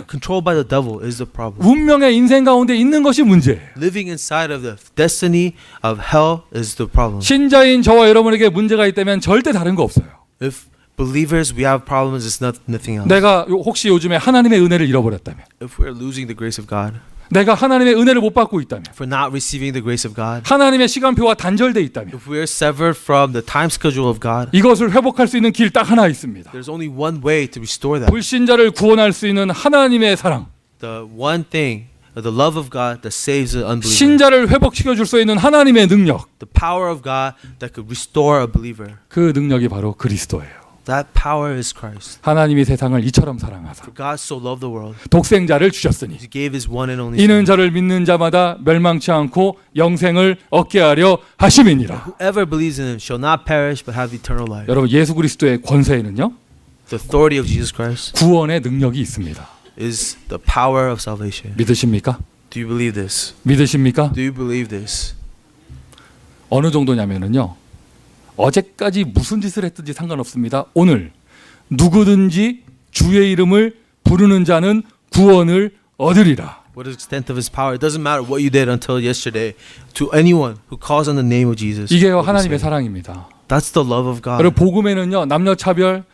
controlled by the devil is the problem. 운명의 인생 가운데 있는 것이 문제예요. Living inside of the destiny of hell is the problem. 신자인 저와 여러분에게 문제가 있다면 절대 다른 거 없어요. If believers we have problems, it's nothing else. 내가 혹시 요즘에 하나님의 은혜를 잃어버렸다면, If we're losing the grace of God, 내가 하나님의 은혜를 못 받고 있다면, if we're not receiving the grace of God, 하나님의 시간표와 단절돼 있다면, if we're severed from the time schedule of God, 이것을 회복할 수 있는 길 딱 하나 있습니다. there's only one way to restore that. 불신자를 구원할 수 있는 하나님의 사랑, The one thing, the love of God that saves the unbeliever. 신자를 회복시켜 줄 수 있는 하나님의 능력, The power of God that could restore a believer. 그 능력이 바로 그리스도예요. That power is Christ. 하나님이 세상을 이처럼 사랑하사 For God so loved the world, 독생자를 주셨으니 He gave His one and only 이는 Son. 저를 믿는 자마다 멸망치 않고 영생을 얻게 하려 하심이니라. Whoever believes in Him shall not perish but have eternal life. 여러분, 예수 그리스도의 권세에는요, The authority of Jesus Christ 구원의 능력이 있습니다. is the power of salvation. 믿으십니까? Do you believe this? 믿으십니까? Do you believe this? 어느 정도냐면은요, 어제까지 무슨 짓을 했든지 상관없습니다. 오늘 누구든지 주의 이름을 부르는 자는 구원을 얻으리라. What is the extent of His power? It doesn't matter what you did until yesterday. To anyone who calls on the name of Jesus. 이게요, will be 하나님의 saved. 사랑입니다. That's the love of God. 여러분, 복음에는요, 남녀 차별,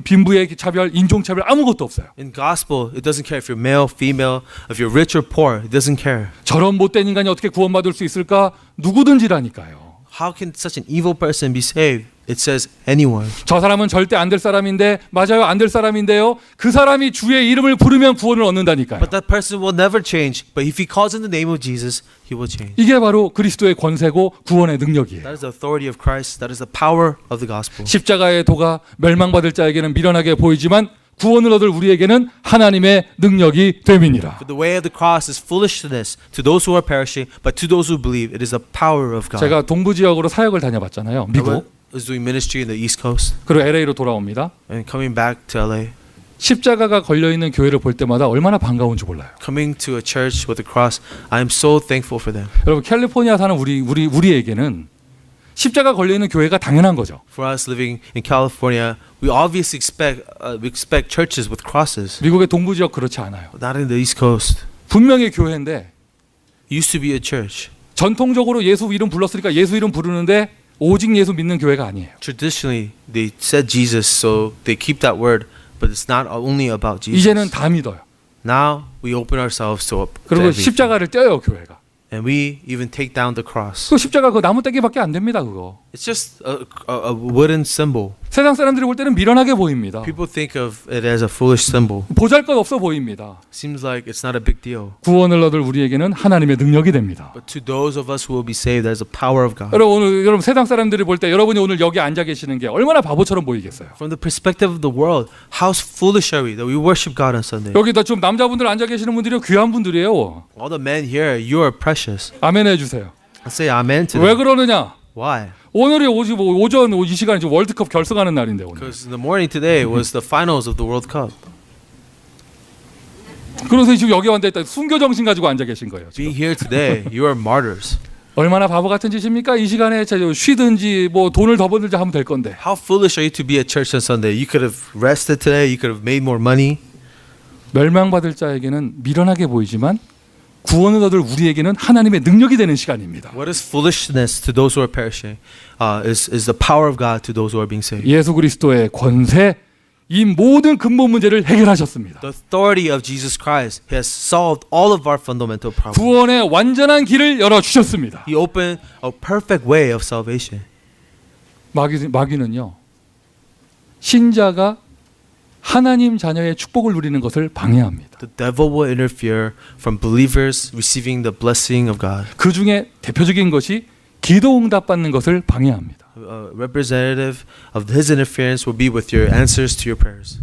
빈부의 차별, 인종 차별 아무것도 없어요. In gospel, it doesn't care if you're male, female, if you're rich or poor. It doesn't care. 저런 못된 인간이 어떻게 구원받을 수 있을까? 누구든지라니까요. How can such an evil person be saved? It says anyone. 저 사람은 절대 안 될 사람인데, 맞아요, 안 될 사람인데요, 그 사람이 주의 이름을 부르면 구원을 얻는다니까요. But that person will never change. But if he calls in the name of Jesus, he will change. 이게 바로 그리스도의 권세고 구원의 능력이에요. That is the authority of Christ. That is the power of the gospel. 십자가의 도가 멸망받을 자에게는 미련하게 보이지만 구원을 얻을 우리에게는 하나님의 능력이 됨이니라. For the way of the cross is foolishness to those who are perishing, but to those who believe, it is the power of God. 제가 동부 지역으로 사역을 다녀봤잖아요. I 미국. was doing ministry in the East Coast 그리고 LA로 돌아옵니다. and coming back to LA. 십자가가 걸려 있는 교회를 볼 때마다 얼마나 반가운지 몰라요. Coming to a church with a cross, I am so thankful for them. 여러분 캘리포니아 사는 우리에게는 십자가 걸려 있는 교회가 당연한 거죠. For us living in California, we obviously expect churches with crosses. 미국의 동부 지역 그렇지 않아요. Not in the East Coast. 분명히 교회인데 Used to be a church. 전통적으로 예수 이름 불렀으니까 예수 이름 부르는데 오직 예수 믿는 교회가 아니에요. Traditionally, they said Jesus, so they keep that word, but it's not only about Jesus. 이제는 다 믿어요. Now we open ourselves to 그리고 everything. 십자가를 떼요 교회가. And we even take down the cross. 그 십자가 그 나무 떼기밖에 안 됩니다 그거. It's just a wooden symbol. 세상 사람들이 볼 때는 미련하게 보입니다. People think of it as a foolish symbol. 보잘것없어 보입니다. Seems like it's not a big deal. 구원을 얻을 우리에게는 하나님의 능력이 됩니다. But to those of us who will be saved, there's a power of God. 여러분 세상 사람들이 볼 때 여러분이 오늘 여기 앉아 계시는 게 얼마나 바보처럼 보이겠어요. From the perspective of the world, how foolish are we that we worship God on Sunday? 여기다 좀 남자분들 앉아 계시는 분들이 귀한 분들이에요. All the men here, you are precious. 아멘 해주세요. I say amen to 왜 them. 그러느냐? Why? 오늘이 오전 이 시간이 지금 월드컵 결승하는 날인데 오늘. Because in the morning today was the finals of the World Cup. 그래서 지금 여기 앉아 있다 순교 정신 가지고 앉아 계신 거예요. 지금. Being here today, you are martyrs. 얼마나 바보 같은 짓입니까? 이 시간에 쉬든지 뭐 돈을 더 벌든지 하면 될 건데. How foolish are you to be at church on Sunday? You could have rested today. You could have made more money. 멸망받을 자에게는 미련하게 보이지만 구원을 얻을 우리에게는 하나님의 능력이 되는 시간입니다. What is foolishness to those who are perishing? Is the power of God to those who are being saved. 예수 그리스도의 권세 이 모든 근본 문제를 해결하셨습니다. The authority of Jesus Christ has solved all of our fundamental problems. 구원의 완전한 길을 열어 주셨습니다. He opened a perfect way of salvation. 마귀는요. 신자가 하나님 자녀의 축복을 누리는 것을 방해합니다. The devil will interfere from believers receiving the blessing of God. 그 중에 대표적인 것이 기도 응답 받는 것을 방해합니다. A representative of his interference will be with your answers to your prayers.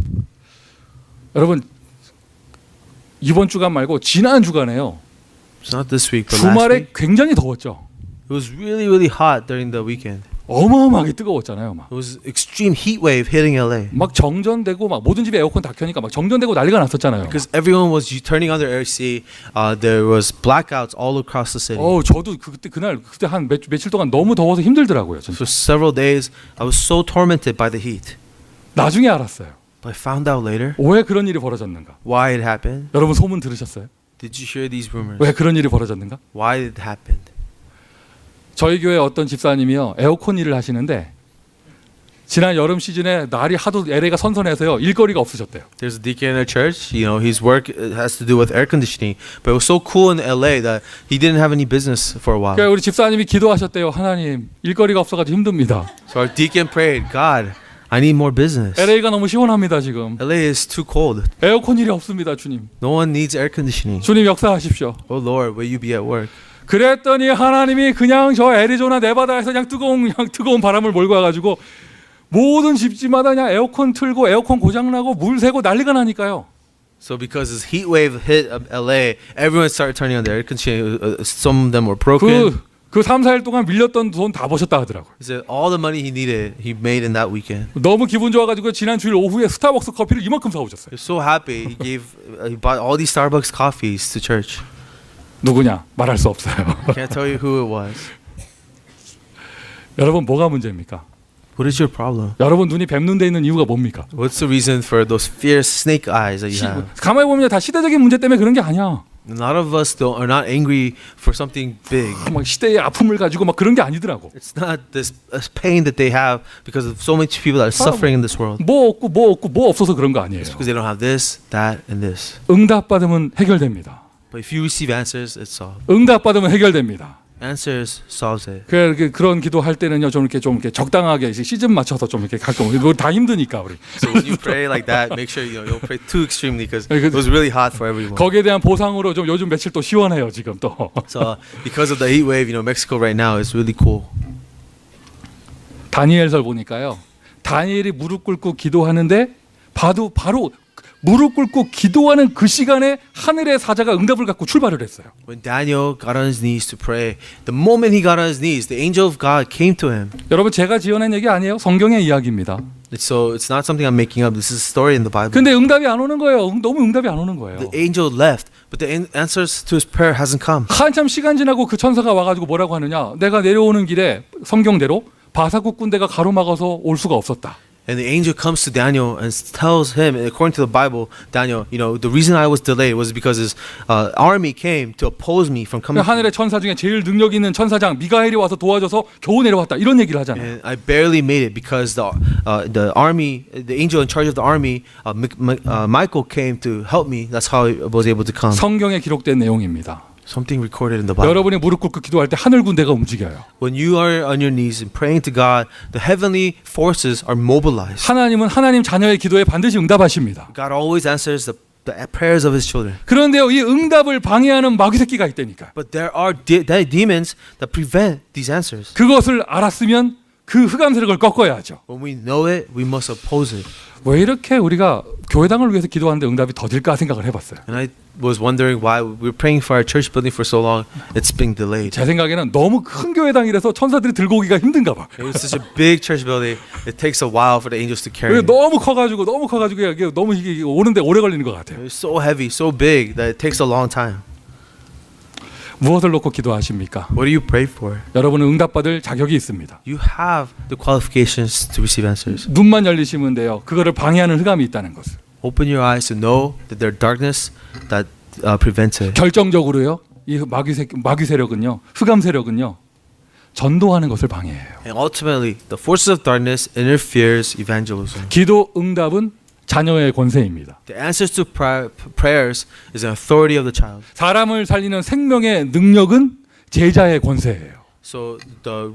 여러분 이번 주간 말고 지난 주간에요. It's not this week, but last 주말에 week. 굉장히 더웠죠. It was really hot during the weekend. 어마어마하게 뜨거웠잖아요. 막. It was extreme heat wave hitting LA. 막 정전되고 막 모든 집에 에어컨 다 켜니까 막 정전되고 난리가 났었잖아요. Because everyone was turning on their AC. There was blackouts all across the city. 저도 그때 한 며칠 동안 너무 더워서 힘들더라고요. 진짜. For several days, I was so tormented by the heat. 나중에 알았어요. But I found out later 왜 그런 일이 벌어졌는가? why it happened. 여러분 소문 들으셨어요? Did you hear these rumors? 왜 그런 일이 벌어졌는가? Why it happened? 저희 교회 어떤 집사님이요 에어컨 일을 하시는데 지난 여름 시즌에 날이 하도 LA가 선선해서요 일거리가 없으셨대요. There's a deacon in our church. You know, his work has to do with air conditioning. But it was so cool in LA that he didn't have any business for a while. 그러니까 우리 집사님이 기도하셨대요. 하나님 일거리가 없어가지고 힘듭니다. So our deacon prayed, God, I need more business. LA가 너무 시원합니다 지금. LA is too cold. 에어컨 일이 없습니다 주님. No one needs air conditioning. 주님 역사하십시오. Oh Lord, will you be at work? 그랬더니 하나님이 그냥 저 애리조나 네바다에서 그냥 뜨거운 바람을 몰고 와가지고 모든 집집마다 그냥 에어컨 틀고 에어컨 고장 나고 물 새고 난리가 나니까요. So because this heat wave hit LA, everyone started turning on their air conditioning. Some of them were broken. 그 3, 4일 동안 밀렸던 돈 다 버셨다 하더라고요. He said all the money he needed, he made in that weekend. 너무 기분 좋아가지고 지난 주일 오후에 스타벅스 커피를 이만큼 사오셨어요. He was so happy. He bought all these Starbucks coffees to church. 누구냐? 말할 수 없어요. I can't tell you who it was. 여러분 뭐가 문제입니까? What is your problem? 여러분 눈이 뱀눈 돼 있는 이유가 뭡니까? What's the reason for those fierce snake eyes that you have? 가만히 보면 다 시대적인 문제 때문에 그런 게 아니야. A lot of us are not angry for something big. 막 시대의 아픔을 가지고 막 그런 게 아니더라고. It's not this pain that they have because of so many people that are suffering in this world. 뭐 없고 뭐 없어서 그런 거 아니에요. It's because they don't have this, that, and this. 응답 받으면 해결됩니다. But if you receive answers, it's solved. 응답 받으면 해결됩니다. Answers solves it. 그런 기도할 때는요 좀 이렇게 적당하게 시즌 맞춰서 좀 이렇게 가끔 이거 다 힘드니까 우리. So when you pray like that, make sure you don't pray too extremely because it was really hot for everyone. 거기에 대한 보상으로 좀 요즘 며칠 또 시원해요 지금 또. So because of the heat wave, Mexico right now is really cool. 다니엘설 보니까요. 다니엘이 무릎 꿇고 기도하는데 바로 무릎 꿇고 기도하는 그 시간에 하늘의 사자가 응답을 갖고 출발을 했어요. When Daniel got on his knees to pray, the moment he got on his knees, the angel of God came to him. 여러분 제가 지어낸 얘기 아니에요. 성경의 이야기입니다. So it's not something I'm making up. This is a story in the Bible. 근데 응답이 안 오는 거예요. 너무 응답이 안 오는 거예요. The angel left, but the answers to his prayer hasn't come. 한참 시간 지나고 그 천사가 와가지고 뭐라고 하느냐. 내가 내려오는 길에 성경대로 바사국 군대가 가로막아서 올 수가 없었다. And the angel comes to Daniel and tells him, according to the Bible, Daniel, you know, the reason I was delayed was because his army came to oppose me from coming. 하늘의 천사 중에 제일 능력 있는 천사장 미가엘이 와서 도와줘서 겨우 내려왔다. 이런 얘기를 하잖아요. And I barely made it because the army, the angel in charge of the army, Michael came to help me. That's how I was able to come. 성경에 기록된 내용입니다. Something recorded in the Bible. 여러분이 무릎 꿇고 기도할 때 하늘 군대가 움직여요. When you are on your knees and praying to God, the heavenly forces are mobilized. 하나님은 하나님 자녀의 기도에 반드시 응답하십니다. God always answers the prayers of His children. 그런데요, 이 응답을 방해하는 마귀 새끼가 있다니까. But there are demons that prevent these answers. 그것을 알았으면 그 흑암 세력을 꺾어야 하죠. When we know it, we must oppose it. 왜 이렇게 우리가 교회당을 위해서 기도하는데 응답이 더딜까 생각을 해봤어요. And I was wondering why we were praying for our church building for so long. It's been delayed. 제 생각에는 너무 큰 교회당이라서 천사들이 들고 오기가 힘든가 봐. It was such a big church building. It takes a while for the angels to carry it. 너무 커가지고 이게 너무 이게 오는데 오래 걸리는 것 같아요. It's so heavy, so big that it takes a long time. 무엇을 놓고 기도하십니까? What do you pray for? 여러분은 응답받을 자격이 있습니다. You have the qualifications to receive answers. 눈만 열리시면 돼요. 그거를 방해하는 흑암이 있다는 것을. Open your eyes to know that there are darkness that prevents it. 결정적으로요. 이 마귀 세력은요. 흑암 세력은요. 전도하는 것을 방해해요. And ultimately, the forces of darkness interferes evangelism. 기도 응답은 자녀의 권세입니다. The answers to prayers is an authority of the child. 사람을 살리는 생명의 능력은 제자의 권세예요. So the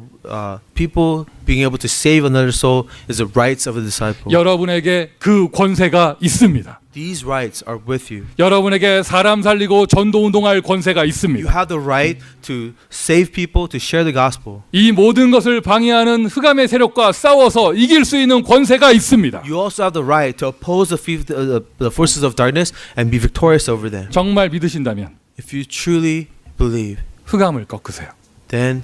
people being able to save another soul is the rights of a disciple. 여러분에게 그 권세가 있습니다. These rights are with you. 여러분에게 사람 살리고 전도 운동할 권세가 You 있습니다. have the right to save people, to share the gospel. 이 모든 것을 방해하는 흑암의 세력과 싸워서 이길 수 있는 권세가 있습니다. You also have the right to oppose the forces of darkness and be victorious over them. 정말 믿으신다면 If you truly believe, 흑암을 꺾으세요. then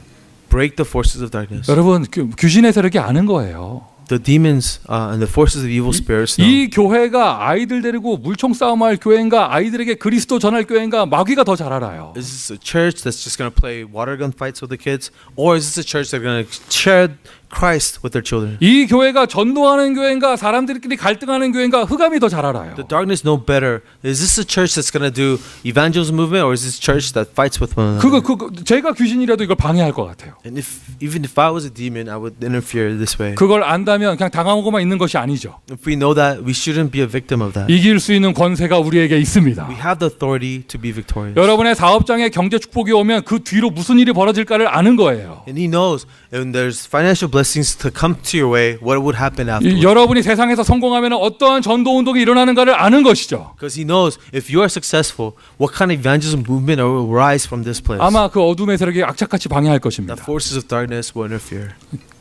break the forces of darkness. 여러분 귀신의 세력이 아는 거예요. The demons and the forces of evil spirits know. 이 교회가 아이들 데리고 물총 싸움할 교회인가 아이들에게 그리스도 전할 교회인가 마귀가 더 잘 알아요. Is this a church that's just going to play water gun fights with the kids? Or is this a church that's going to share Christ with their children? 이 교회가 전도하는 교회인가 사람들끼리 갈등하는 교회인가 흑암이 더 잘 알아요. The darkness know better. Is this a church that's going to do evangelism movement, or is this a church that fights with one another? 그거 제가 귀신이라도 이걸 방해할 것 같아요. And even if I was a demon, I would interfere this way. 그걸 안다면 그냥 당하고만 있는 것이 아니죠. If we know that, we shouldn't be a victim of that. 이길 수 있는 권세가 우리에게 있습니다. We have the authority to be victorious. 여러분의 사업장에 경제 축복이 오면 그 뒤로 무슨 일이 벌어질까를 아는 거예요. And He knows when there's financial blessings to come to your way, what would happen afterwards. 여러분이 세상에서 성공하면 어떠한 전도 운동이 일어나는가를 아는 것이죠. Because He knows if you are successful, what kind of evangelism movement will rise from this place. 아마 그 어둠의 세력이 악착같이 방해할 The 것입니다. forces of darkness will interfere.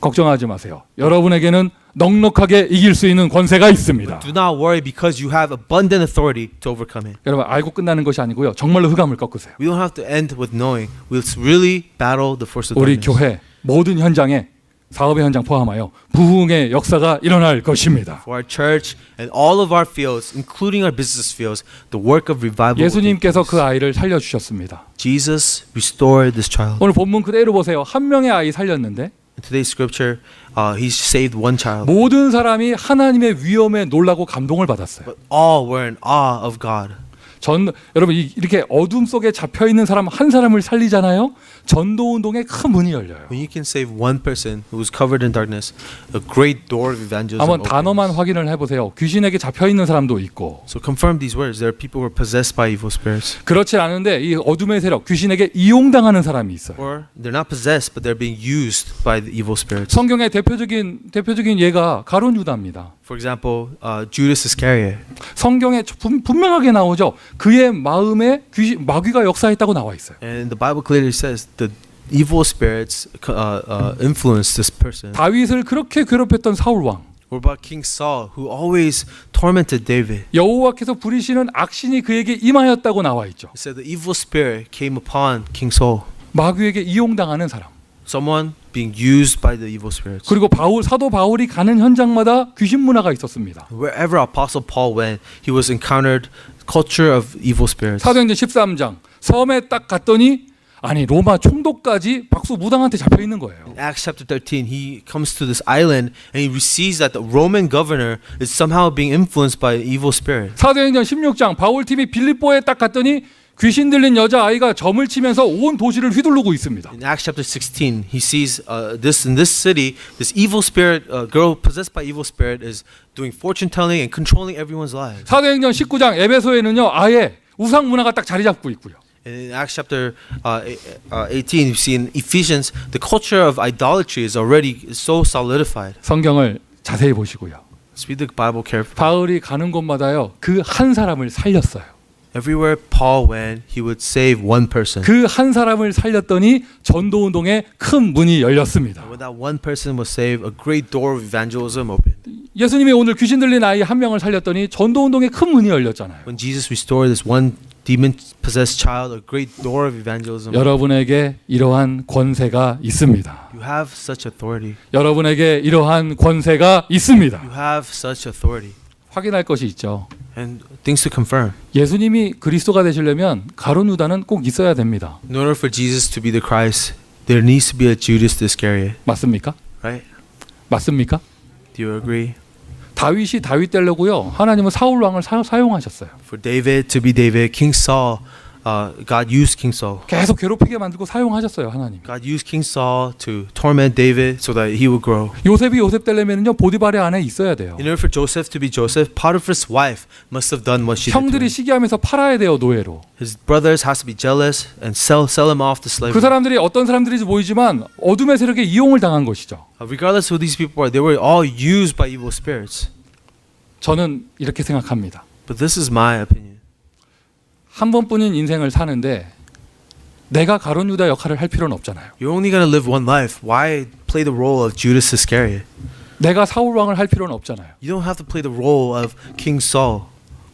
걱정하지 마세요. 여러분에게는 넉넉하게 이길 수 있는 권세가 있습니다. Do not worry because you have abundant authority to overcome it. 여러분 알고 끝나는 것이 아니고요. 정말로 흑암을 꺾으세요. We don't have to end with knowing. We'll really battle the forces of 우리 darkness. 교회 모든 현장에 사업의 현장 포함하여 부흥의 역사가 일어날 것입니다. For our church and all of our fields, including our business fields, the work of revival. will take 예수님께서 place. 그 아이를 살려주셨습니다. Jesus restored this child. 오늘 본문 그대로 보세요. 한 명의 아이 살렸는데 In today's scripture, He saved one child. 모든 사람이 하나님의 위엄에 놀라고 감동을 받았어요. But all were in awe of God. 여러분 이렇게 어둠 속에 잡혀 있는 사람 한 사람을 살리잖아요. 전도 운동에 큰 문이 열려요. When you can save one person who was covered in darkness, a great door of evangelism 한번 opens. 단어만 확인을 해보세요. 귀신에게 잡혀 있는 사람도 있고 So confirm these words. There are people who are possessed by evil spirits. 그렇지 않은데 이 어둠의 세력 귀신에게 이용당하는 사람이 있어요. Or they're not possessed, but they're being used by the evil spirits. 성경의 대표적인 예가 가룟 유다입니다. For example, Judas Iscariot. 성경에 분명하게 나오죠. 그의 마음에 마귀가 역사했다고 나와 있어요. And the Bible clearly says the evil spirits influenced this person. 다윗을 그렇게 괴롭혔던 사울 왕. What about King Saul, who always tormented David? 여호와께서 부리시는 악신이 그에게 임하였다고 나와 있죠. It said the evil spirit came upon King Saul, 마귀에게 이용당하는 사람. someone being used by the evil spirits. 그리고 사도 바울이 가는 현장마다 귀신 문화가 있었습니다. Wherever Apostle Paul went, he was encountered culture of evil spirits. 사도행전 13장 섬에 딱 갔더니 아니 로마 총독까지 박수 무당한테 잡혀 있는 거예요. In Acts chapter 13, he comes to this island and he receives that the Roman governor is somehow being influenced by evil spirit. 사도행전 16장 바울 팀이 빌립보에 딱 갔더니 귀신 들린 여자 아이가 점을 치면서 온 도시를 휘두르고 있습니다. In Acts chapter 16, he sees this in this city, this evil spirit, girl possessed by evil spirit is doing fortune telling and controlling everyone's lives. 사도행전 19장 에베소에는요 아예 우상 문화가 딱 자리 잡고 있고요. And in Acts chapter 18, you see in Ephesians, the culture of idolatry is already so solidified. 성경을 자세히 보시고요. Let's read the Bible carefully. 바울이 가는 곳마다요 그 한 사람을 살렸어요. Everywhere Paul went, he would save one person. 그 한 사람을 살렸더니 전도 운동에 큰 문이 열렸습니다. And when that one person was saved, a great door of evangelism opened. 예수님이 오늘 귀신 들린 아이 한 명을 살렸더니 전도 운동에 큰 문이 열렸잖아요. When Jesus restored this one demon-possessed child, a great door of evangelism. 여러분에게 이러한 권세가 있습니다. You have such authority. 여러분에게 이러한 권세가 있습니다. You have such authority. 확인할 것이 있죠. And things to confirm. 예수님이 그리스도가 되시려면 가룟 유다는 꼭 있어야 됩니다. In order for Jesus to be the Christ, there needs to be a Judas Iscariot, 맞습니까? right? 맞습니까? Do you agree? 다윗이 다윗 되려고요. 하나님은 사울 왕을 사용하셨어요. For David to be David, King Saul, God used King Saul. 계속 괴롭히게 만들고 사용하셨어요, 하나님. God used King Saul to torment David so that he would grow. 요셉이 요셉 되려면요 보디발의 안에 있어야 돼요. In order for Joseph to be Joseph, Potiphar's wife must have done what she did to 형들이 him. 시기하면서 팔아야 돼요, 노예로. His brothers has to be jealous and sell him off to 그 slavery. 사람들이 어떤 사람들인지 보이지만 어둠의 세력에 이용을 당한 것이죠. Regardless who these people are, they were all used by evil spirits. 저는 이렇게 생각합니다. But this is my opinion. 한 번뿐인 인생을 사는데 내가 가룟 유다 역할을 할 필요는 없잖아요. You're only going to live one life. Why play the role of Judas Iscariot? 내가 사울 왕을 할 필요는 없잖아요. You don't have to play the role of King Saul.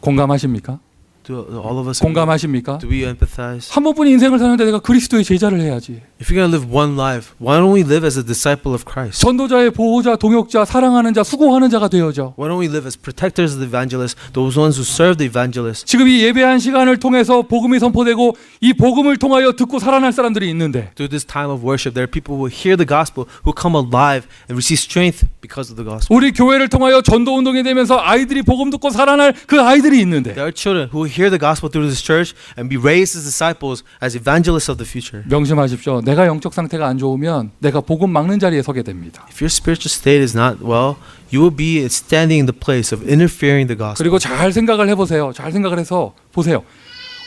공감하십니까? Do all of us agree? 공감하십니까? Do we empathize? 한 번뿐인 인생을 사는데 내가 그리스도의 제자를 해야지. If you're going to live one life, why don't we live as a disciple of Christ? 전도자의 보호자, 동역자, 사랑하는 자, 수고하는 자가 되어져. Why don't we live as protectors of the evangelists, those ones who serve the evangelists? 지금 이 예배한 시간을 통해서 복음이 선포되고 이 복음을 통하여 듣고 살아날 사람들이 있는데 Through this time of worship, there are people who hear the gospel, who come alive and receive strength because of the gospel. 우리 교회를 통하여 전도 운동이 되면서 아이들이 복음 듣고 살아날 그 아이들이 있는데 There are children who hear the gospel through this church and be raised as disciples, as evangelists of the future. 명심하십시오. 내가 영적 상태가 안 좋으면 내가 복음 막는 자리에 서게 됩니다. If your spiritual state is not well, you will be standing in the place of interfering the gospel. 그리고 잘 생각을 해보세요. 잘 생각을 해서 보세요.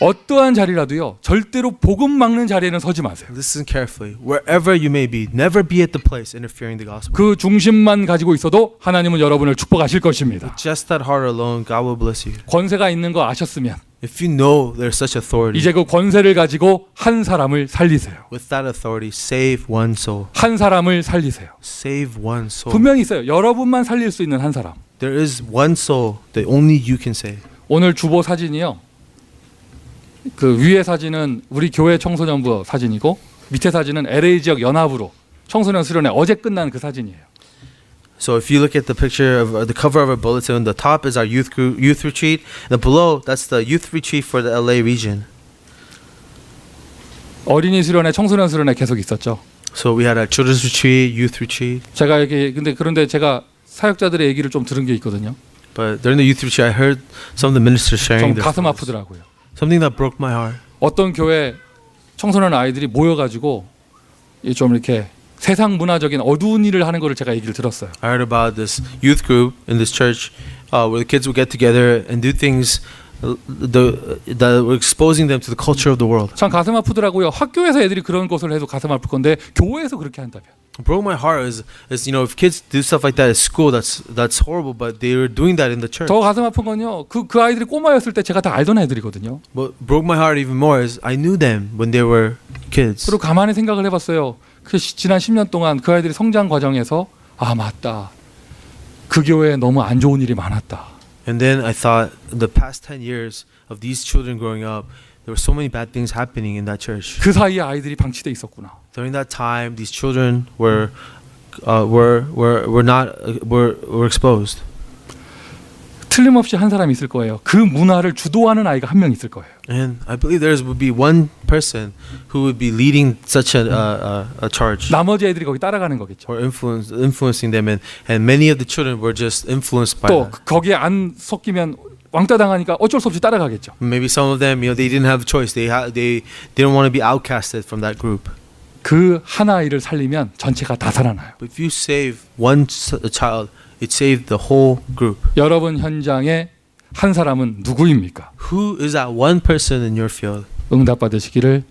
어떠한 자리라도요. 절대로 복음 막는 자리에는 서지 마세요. Listen carefully. Wherever you may be, never be at the place interfering the gospel. 그 중심만 가지고 있어도 하나님은 여러분을 축복하실 것입니다. Just that heart alone, God will bless you. 권세가 있는 거 아셨으면 If you know there's such authority, 이제 그 권세를 가지고 한 사람을 살리세요. with that authority, save one soul. 한 사람을 살리세요. Save one soul. 분명히 있어요. 여러분만 살릴 수 있는 한 사람. There is one soul that only you can save. 오늘 주보 사진이요. 그 위에 사진은 우리 교회 청소년부 사진이고 밑에 사진은 LA 지역 연합으로 청소년 수련회 어제 끝난 그 사진이에요. So if you look at the picture of the cover of our bulletin, the top is our youth retreat, and below that's the youth retreat for the LA region. 어린이 수련회, 청소년 수련회 계속 있었죠. So we had our children's retreat, youth retreat. 제가 여기 그런데 제가 사역자들의 얘기를 좀 들은 게 있거든요. But during the youth retreat, I heard some of the ministers sharing 좀 their 가슴 stories. 아프더라고요. Something that broke my heart. 어떤 교회 청소년 아이들이 모여가지고 좀 이렇게 세상 문화적인 어두운 일을 하는 거를 제가 얘기를 들었어요. I heard about this youth group in this church where the kids would get together and do things that were exposing them to the culture of the world. 참 가슴 아프더라고요. 학교에서 애들이 그런 것을 해도 가슴 아플 건데 교회에서 그렇게 한다면. What broke my heart is you know if kids do stuff like that at school that's horrible, but they were doing that in the church. 더 가슴 아픈 건요. 그 아이들이 꼬마였을 때 제가 다 알던 애들이거든요. What broke my heart even more is I knew them when they were kids. 그리고 가만히 생각을 해봤어요. 그 지난 10년 동안 그 아이들이 성장 과정에서 아 맞다. 그 교회에 너무 안 좋은 일이 많았다. And then I thought, the past 10 years of these children growing up, there were so many bad things happening in that church. 그 사이에 아이들이 방치돼 있었구나. During that time, these children were exposed. 틀림없이 한 사람이 있을 거예요. 그 문화를 주도하는 아이가 한 명 있을 거예요. And I believe there would be one person who would be leading such a charge 나머지 애들이 거기 따라가는 거겠죠. or influencing them, and many of the children were just influenced by 또 that. 거기에 안 섞이면 왕따 당하니까 어쩔 수 없이 따라가겠죠. Maybe some of them, they didn't have a choice. They didn't want to be outcasted from that group. 그 한 아이를 살리면 전체가 다 살아나요. But if you save one child, it saved the whole group. 여러분 현장에 한 사람은 누구입니까? Who is that one person in your field? 응답 받으시기를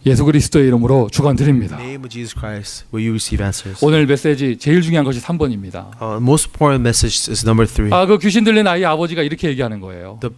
예수 그리스도의 이름으로 축원드립니다. In the name of Jesus Christ, will you receive answers? 오늘 메시지 제일 중요한 것이 3번입니다. Most important message is number 3. 그 귀신 들린 아이 아버지가 이렇게 얘기하는 거예요. The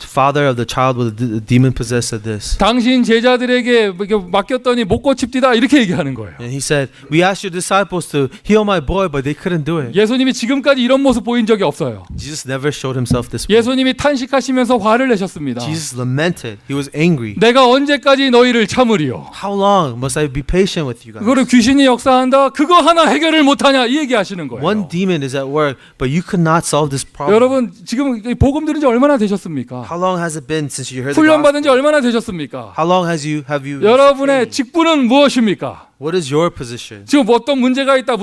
father of the child with the demon possessed said this. 당신 제자들에게 맡겼더니 못 고칩디다 이렇게 얘기하는 거예요. And he said, we asked your disciples to heal my boy, but they couldn't do it. 예수님이 지금까지 이런 모습 보인 적이 없어요. Jesus never showed himself this way. 예수님이 탄식하시면서 화를 내셨습니다. Jesus lamented. He was angry. 내가 언제까지 너희를 참으리요? How long must I be patient with you guys? 그거를 귀신이 역사한다. 그거 하나 해결을 못하냐 이 얘기하시는 거예요. One demon is at work, but you could not solve this problem. 여러분 지금 복음 들은 지 얼마나 되셨습니까? How long has it been since you heard the 훈련 gospel? 받은 지 얼마나 되셨습니까? How long have you 여러분의 직분은 무엇입니까? What is your position? 지금 어떤 문제가 있다,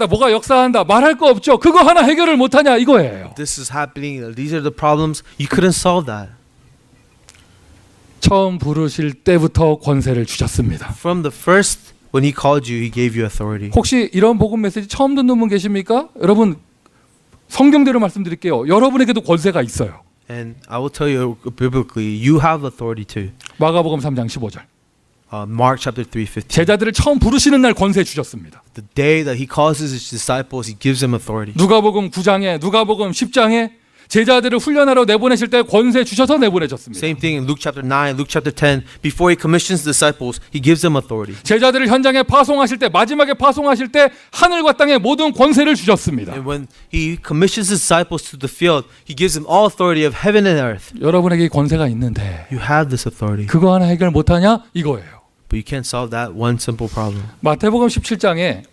뭐가 역사한다, 말할 거 없죠. 그거 하나 해결을 못하냐 이거예요. This is happening. These are the problems. You couldn't solve that. 처음 부르실 때부터 권세를 주셨습니다. From the first, when he called you, he gave you authority. 혹시 이런 복음 메시지 처음 듣는 분 계십니까? 여러분 성경대로 말씀드릴게요. 여러분에게도 권세가 있어요. And I will tell you biblically, you have authority too. 마가복음 3장 15절. Mark chapter 3:15. 제자들을 처음 부르시는 날 권세 주셨습니다. The day that he calls his disciples, he gives them authority. 누가복음 9장에 누가복음 10장에 제자들을 훈련하러 내보내실 때 권세 주셔서 내보내셨습니다. Same thing in Luke chapter 9, Luke chapter 10. Before he commissions the disciples, he gives them authority. 제자들을 현장에 파송하실 때 마지막에 파송하실 때 하늘과 땅의 모든 권세를 주셨습니다. And when he commissions his disciples to the field, he gives them all authority of heaven and earth. 여러분에게 권세가 있는데 You have this authority, 그거 하나 해결 못하냐 이거예요. but you can't solve that one simple problem. 마태복음 17장에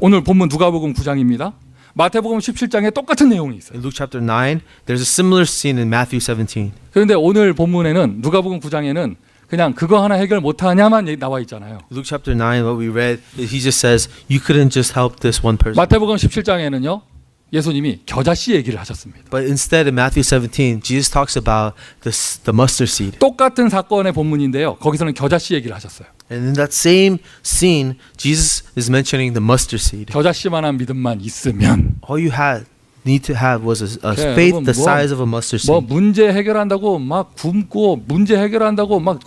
오늘 본문 누가복음 9장입니다. 마태복음 17장에 똑같은 내용이 있어요. In Luke chapter 9, there's a similar scene in Matthew 17. 그런데 오늘 본문에는 누가복음 9장에는 그냥 그거 하나 해결 못하냐만 나와 있잖아요. Luke chapter 9, what we read, he just says, you couldn't just help this one person. 마태복음 17장에는요. 예수님이 겨자씨 얘기를 하셨습니다. But instead in Matthew 17, Jesus talks about the mustard seed. 똑같은 사건의 본문인데요. 거기서는 겨자씨 얘기를 하셨어요. And in that same scene, Jesus is mentioning the mustard seed. 겨자씨만한 믿음만 있으면 All you need to have was a Okay, faith 여러분, the size of a mustard 뭐 seed. 문제 해결한다고 막 굶고 문제 해결한다고 막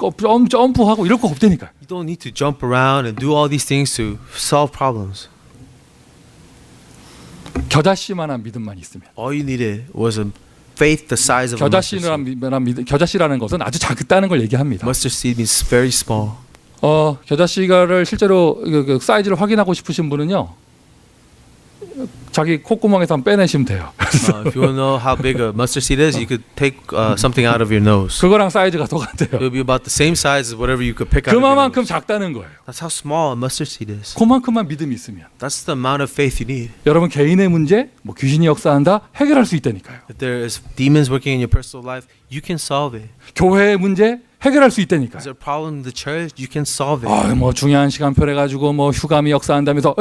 점프하고 이럴 거 없다니까요. You don't need to jump around and do all these things to solve problems. 겨자씨만한 믿음만 있으면. All you needed was a faith the size of a mustard seed. 겨자씨라는 것은 아주 작다는 걸 얘기합니다. Mustard seed means very small. 겨자씨가를 실제로 그 사이즈를 확인하고 싶으신 분은요. 자기 콧구멍에서 한번 빼내시면 돼요. If you want to know how big a mustard seed is, you could take something out of your nose. 그거랑 사이즈가 똑같아요. It'll be about the same size as whatever you could pick out of your 그만큼 nose. 작다는 거예요. That's how small a mustard seed is. 그만큼만 믿음이 있으면 That's the amount of faith you need. 여러분 개인의 문제, 뭐 귀신이 역사한다 해결할 수 있다니까요. If there is demons working in your personal life, you can solve it. 교회의 문제 해결할 수 있다니까요. Is there a problem in the church? You can solve it. 뭐 중요한 시간표를 가지고 뭐 휴감이 역사한다면서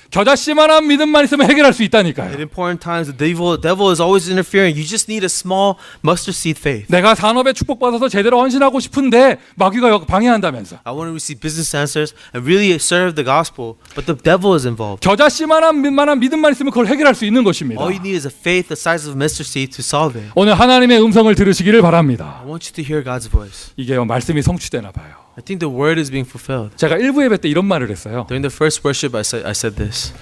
겨자씨만한 믿음만 있으면 해결할 수 At 있다니까요. important times, the devil is always interfering. You just need a small mustard seed faith. 내가 산업에 축복받아서 제대로 헌신하고 싶은데 마귀가 방해한다면서. I want to receive business answers and really serve the gospel, but the devil is involved. 겨자씨만한 믿음만 있으면 그걸 해결할 수 있는 것입니다. All you need is a faith the size of a mustard seed to solve it. 오늘 하나님의 음성을 들으시기를 바랍니다. I want you to hear God's voice. 이게 말씀이 성취되나 봐요. I think the word is being fulfilled. 제가 1부 예배 때 이런 말을 했어요. During the first worship, I said this.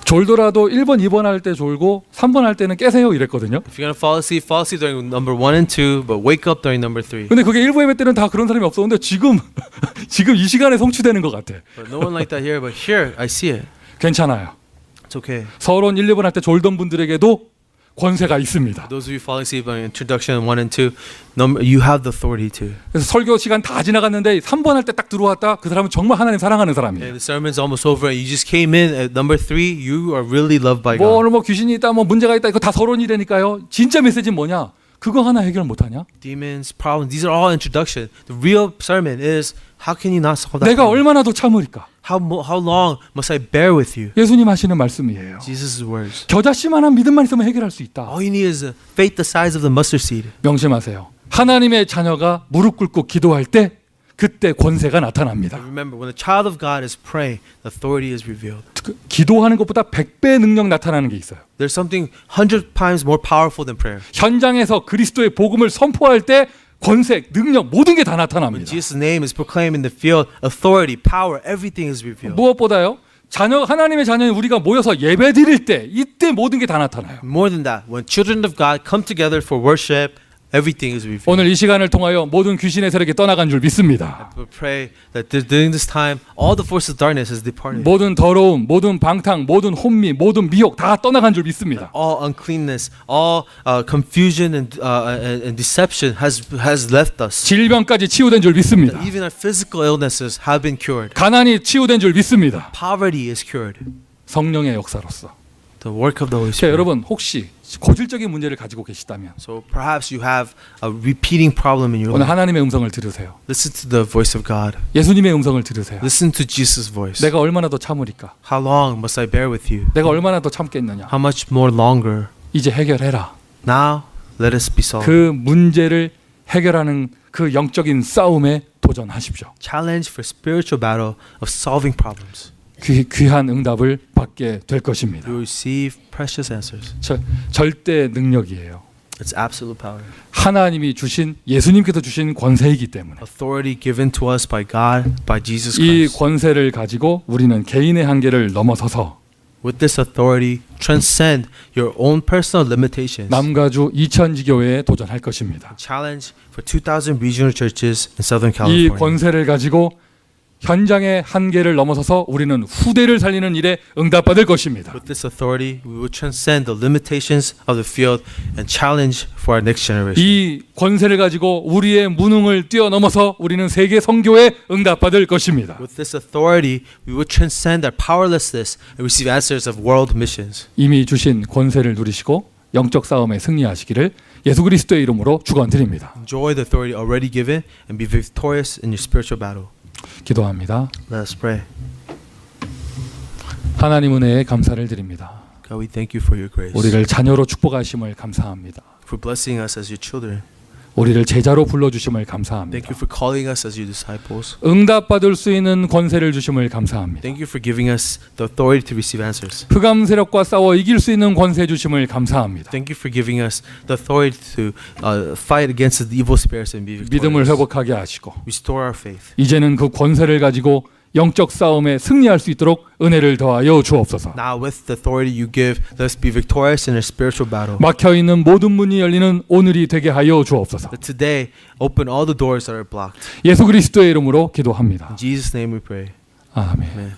졸더라도 1번, 2번 할 때 졸고 3번 할 때는 깨세요 이랬거든요. If you're gonna fall asleep during number 1 and 2, but wake up during number 3. 근데 그게 1부 예배 때는 다 그런 사람이 없었는데 지금 이 시간에 성취되는 것 같아. But no one like that here. But here, I see it. 괜찮아요. It's okay. 서론 1, 2번 할 때 졸던 분들에게도 권세가 있습니다. Those of you falling asleep on introduction 1 and 2, you have the authority to. 그래서 설교 시간 다 지나갔는데 3번 할 때 딱 들어왔다. 그 사람은 정말 하나님 사랑하는 사람이에요. And the sermon's almost over and you just came in at number 3, you are really loved by 뭐 God. 오늘 뭐 귀신이 있다, 뭐 문제가 있다, 이거 다 서론이라니까요. 진짜 메시지는 뭐냐? 그거 하나 해결 못하냐? Demons, problems, these are all introduction. The real sermon is how can you not solve that 내가 problem? 얼마나 더 참으리까? How long must I bear with you? 예수님 하시는 말씀이에요. Jesus' words. 겨자씨만한 믿음만 있으면 해결할 수 있다. All you need is a faith the size of the mustard seed. 명심하세요. 하나님의 자녀가 무릎 꿇고 기도할 때 그때 권세가 나타납니다. Remember, when the child of God is praying, the authority is revealed. 기도하는 것보다 100배의 능력 나타나는 게 있어요. There's something 100 times more powerful than prayer. 현장에서 그리스도의 복음을 선포할 때 권세, 능력 모든 게 다 When 나타납니다. Jesus' name is proclaimed in the field, authority, power, everything is revealed. 무엇보다요? 하나님의 자녀인 우리가 모여서 예배 드릴 때 이때 모든 게 다 나타나요. More than that, when children of God come together for worship, everything is revealed. 오늘 이 시간을 통하여 모든 귀신의 세력이 떠나간 줄 믿습니다. We pray that during this time, all the forces of darkness has departed. 모든 더러움, 모든 방탕, 모든 혼미, 모든 미혹 다 떠나간 줄 믿습니다. All uncleanness, all confusion and deception has left us. 질병까지 치유된 줄 믿습니다. Even our physical illnesses have been cured. 가난이 치유된 줄 믿습니다. Poverty is cured. 성령의 역사로서. The work of the Holy 자, Spirit. 여러분 혹시 고질적인 문제를 가지고 계시다면 So perhaps you have a repeating problem in your 오늘 life. 하나님의 음성을 들으세요. Listen to the voice of God. 예수님의 음성을 들으세요. Listen to Jesus' voice. 내가 얼마나 더 참으리까? How long must I bear with you? 내가 얼마나 더 참겠느냐? How much more longer? 이제 해결해라. Now let us be solved. 그 문제를 해결하는 그 영적인 싸움에 도전하십시오. Challenge for spiritual battle of solving problems. 귀한 응답을 받게 될 것입니다. You will receive precious answers. 절대 능력이에요. It's absolute power. 하나님이 주신 예수님께서 주신 권세이기 때문에 Authority given to us by God, by Jesus 이 Christ. 권세를 가지고 우리는 개인의 한계를 넘어서서 With this authority, transcend your own personal limitations. 남가주 2000지교회에 도전할 것입니다. Challenge for 2,000 regional churches in Southern 이 California. 권세를 가지고 현장의 한계를 넘어서서 우리는 후대를 살리는 일에 응답받을 것입니다. With this authority, we will transcend the limitations of the field and challenge for our next generation. 이 권세를 가지고 우리의 무능을 뛰어넘어서 우리는 세계 선교에 응답받을 것입니다. With this authority, we will transcend our powerlessness and receive answers of world missions. 이미 주신 권세를 누리시고 영적 싸움에 승리하시기를 예수 그리스도의 이름으로 축원드립니다. Enjoy the authority already given and be victorious in your spiritual battle. 기도합니다. Let us pray. 하나님 은혜에 감사를 드립니다. God, we thank you for your grace. 우리를 자녀로 축복하심을 감사합니다. For blessing us as your children. 우리를 제자로 불러주심을 Thank 감사합니다. you for calling us as your disciples. 응답받을 수 있는 권세를 주심을 감사합니다. Thank you for giving us the authority to receive answers. 흑암 세력과 싸워 이길 수 있는 권세 주심을 감사합니다. Thank you for giving us the authority to fight against the evil spirits and be 믿음을 victorious. 회복하게 하시고 Restore our faith. 이제는 그 권세를 가지고 영적 싸움에 승리할 수 있도록 은혜를 더하여 주옵소서. Now with the authority you give, let us be victorious in our spiritual battle. 막혀 있는 모든 문이 열리는 오늘이 되게 하여 주옵소서. That today, open all the doors that are blocked. 예수 그리스도의 이름으로 기도합니다. In Jesus' name we pray. 아멘. Amen.